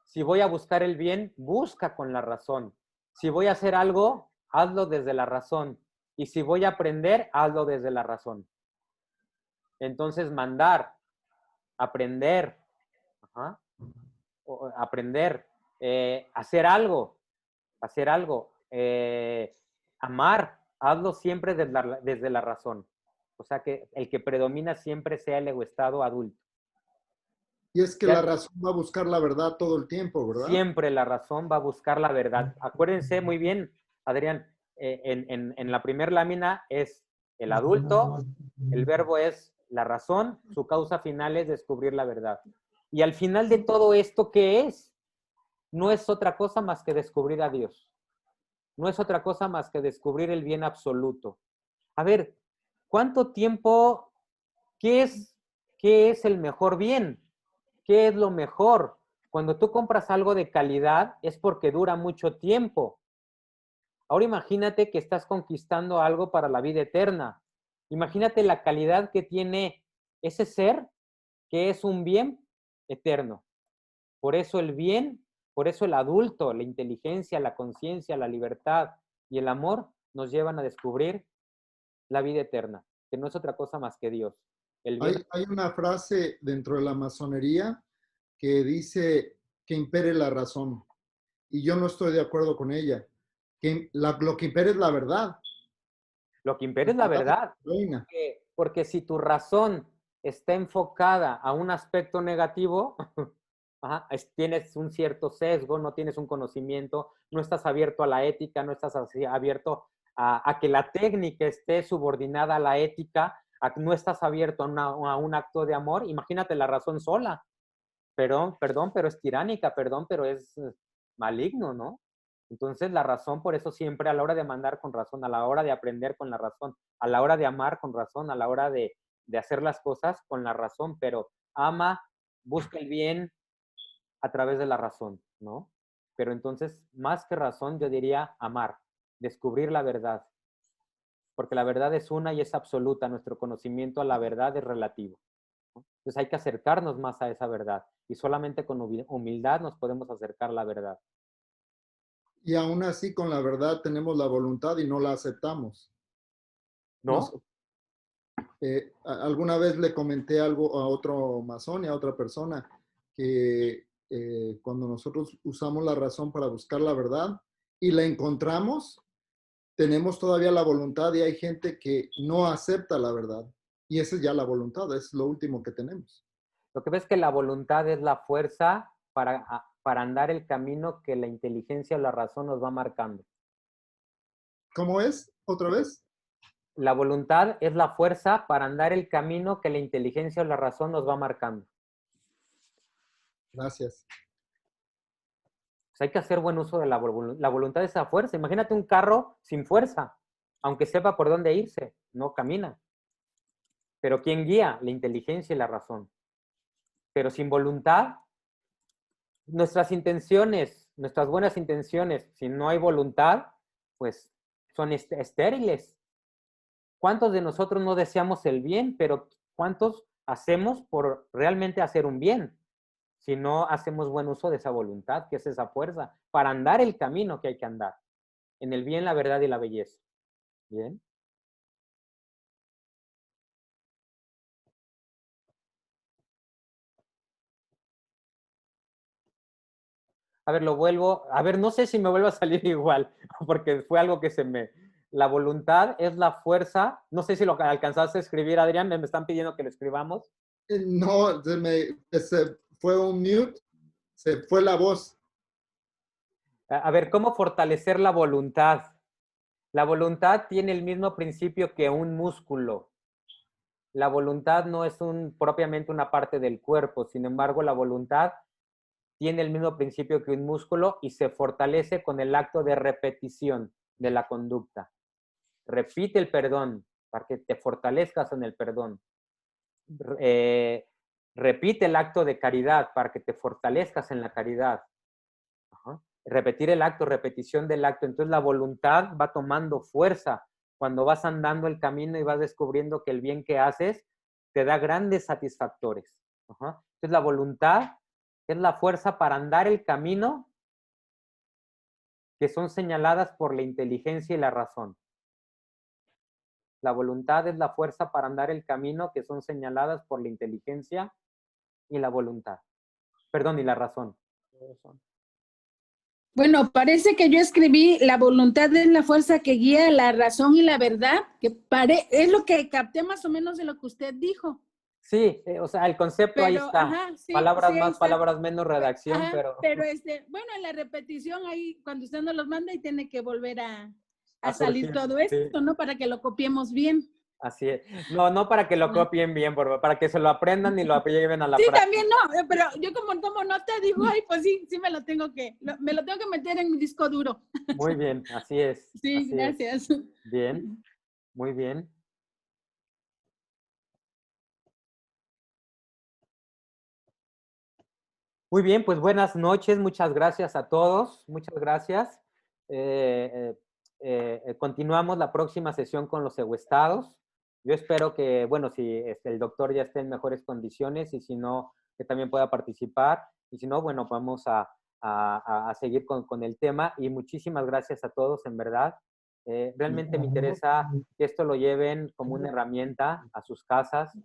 Si voy a buscar el bien, busca con la razón. Si voy a hacer algo, hazlo desde la razón. Y si voy a aprender, hazlo desde la razón. Entonces, mandar, aprender, ajá, aprender, hacer algo, amar, hazlo siempre desde la razón. O sea, que el que predomina siempre sea el egoestado adulto. Y es que la razón va a buscar la verdad todo el tiempo, ¿verdad? Siempre la razón va a buscar la verdad. Acuérdense muy bien, Adrián, en la primera lámina es el adulto, el verbo es la razón, su causa final es descubrir la verdad. Y al final de todo esto, ¿qué es? No es otra cosa más que descubrir a Dios. No es otra cosa más que descubrir el bien absoluto. A ver, ¿cuánto tiempo? ¿Qué es el mejor bien? ¿Qué es lo mejor? Cuando tú compras algo de calidad es porque dura mucho tiempo. Ahora imagínate que estás conquistando algo para la vida eterna. Imagínate la calidad que tiene ese ser que es un bien eterno. Por eso el bien, por eso el adulto, la inteligencia, la conciencia, la libertad y el amor nos llevan a descubrir la vida eterna, que no es otra cosa más que Dios. El bien. Hay una frase dentro de la masonería que dice que impere la razón. Y yo no estoy de acuerdo con ella. Lo que impere es la verdad. Lo que impera es la verdad. Porque si tu razón está enfocada a un aspecto negativo, tienes un cierto sesgo, no tienes un conocimiento, no estás abierto a la ética, no estás abierto a que la técnica esté subordinada a la ética, no estás abierto a un acto de amor. Imagínate la razón sola. Perdón, pero es tiránica, perdón, pero es maligno, ¿no? Entonces la razón, por eso siempre a la hora de mandar con razón, a la hora de aprender con la razón, a la hora de amar con razón, a la hora de hacer las cosas con la razón, pero ama, busca el bien a través de la razón, ¿no? Pero entonces, más que razón, yo diría amar, descubrir la verdad, porque la verdad es una y es absoluta, nuestro conocimiento a la verdad es relativo. Entonces hay que acercarnos más a esa verdad y solamente con humildad nos podemos acercar a la verdad. Y aún así con la verdad tenemos la voluntad y no la aceptamos. ¿No? Alguna vez le comenté algo a otro masón y a otra persona que cuando nosotros usamos la razón para buscar la verdad y la encontramos, tenemos todavía la voluntad y hay gente que no acepta la verdad. Y esa es ya la voluntad, es lo último que tenemos. Lo que ves que la voluntad es la fuerza para andar el camino que la inteligencia o la razón nos va marcando. ¿Cómo es? ¿Otra vez? La voluntad es la fuerza para andar el camino que la inteligencia o la razón nos va marcando. Gracias. Pues hay que hacer buen uso de la voluntad. La voluntad es esa fuerza. Imagínate un carro sin fuerza, aunque sepa por dónde irse, no camina. Pero ¿quién guía? La inteligencia y la razón. Pero sin voluntad, nuestras intenciones, nuestras buenas intenciones, si no hay voluntad, pues son estériles. ¿Cuántos de nosotros no deseamos el bien, pero cuántos hacemos por realmente hacer un bien? Si no hacemos buen uso de esa voluntad, que es esa fuerza, para andar el camino que hay que andar, en el bien, la verdad y la belleza. ¿Bien? A ver, lo vuelvo, a ver, no sé si me vuelve a salir igual, porque fue algo que se me... La voluntad es la fuerza, no sé si lo alcanzaste a escribir, Adrián, me están pidiendo que lo escribamos. No, se fue un mute, se fue la voz. A ver, ¿cómo fortalecer la voluntad? La voluntad tiene el mismo principio que un músculo. La voluntad no es propiamente una parte del cuerpo, sin embargo, la voluntad tiene el mismo principio que un músculo y se fortalece con el acto de repetición de la conducta. Repite el perdón para que te fortalezcas en el perdón. Repite el acto de caridad para que te fortalezcas en la caridad. Ajá. Repetir el acto, repetición del acto. Entonces la voluntad va tomando fuerza cuando vas andando el camino y vas descubriendo que el bien que haces te da grandes satisfactores. Ajá. Entonces la voluntad es la fuerza para andar el camino que son señaladas por la inteligencia y la razón. La voluntad es la fuerza para andar el camino que son señaladas por la inteligencia y la voluntad. Perdón, y la razón. Bueno, parece que yo escribí la voluntad es la fuerza que guía la razón y la verdad, que es lo que capté más o menos de lo que usted dijo. Sí, o sea, el concepto ahí está. Ajá, sí, palabras sí, más, está. Palabras menos, redacción, Ajá, pero... Pero bueno, en la repetición ahí, cuando usted nos los manda, y tiene que volver a salir surgir, todo esto, sí. ¿no? Para que lo copiemos bien. Así es. No, no para que lo copien bien, para que se lo aprendan y lo lleven a la Sí, práctica. también no, pero yo como tomo nota digo, ay, pues sí me lo tengo que meter en mi disco duro. Muy bien, así es. Sí, así gracias. es. Bien, muy bien. Muy bien, pues buenas noches, muchas gracias a todos, muchas gracias. Continuamos la próxima sesión con los egoestados. Yo espero que, bueno, si el doctor ya esté en mejores condiciones y si no, que también pueda participar. Y si no, bueno, vamos a seguir con el tema. Y muchísimas gracias a todos, en verdad. Realmente me interesa que esto lo lleven como una herramienta a sus casas,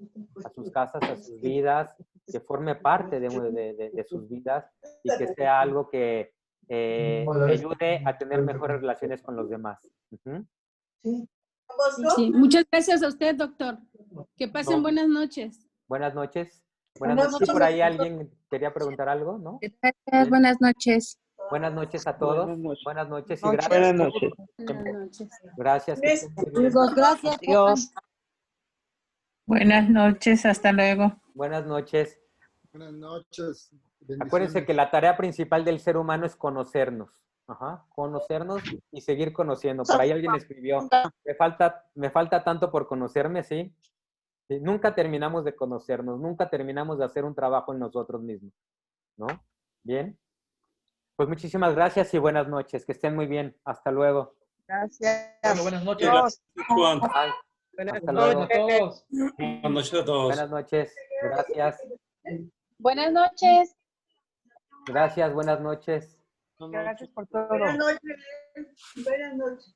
a sus vidas, que forme parte de sus vidas y que sea algo que ayude a tener mejores relaciones con los demás. Uh-huh. Sí, muchas gracias a usted, doctor. Que pasen buenas noches. Buenas noches. Buenas noches. ¿Por ahí alguien quería preguntar algo, no? Gracias, buenas noches. Buenas noches a todos. Buenas noches y gracias. Buenas noches. Buenas noches. Gracias. Gracias. Adiós. Buenas noches, hasta luego. Buenas noches. Buenas noches. Acuérdense que la tarea principal del ser humano es conocernos. Ajá, conocernos y seguir conociendo. Por ahí alguien escribió, me falta tanto por conocerme, ¿sí? Sí, nunca terminamos de conocernos, nunca terminamos de hacer un trabajo en nosotros mismos, ¿no? Bien. Pues muchísimas gracias y buenas noches. Que estén muy bien. Hasta luego. Gracias. Bueno, buenas noches. Gracias, Juan. Hasta luego. A todos. Buenas noches a todos. Buenas noches. Gracias. Buenas noches. Gracias, buenas noches. Gracias por todo. Buenas noches. Buenas noches.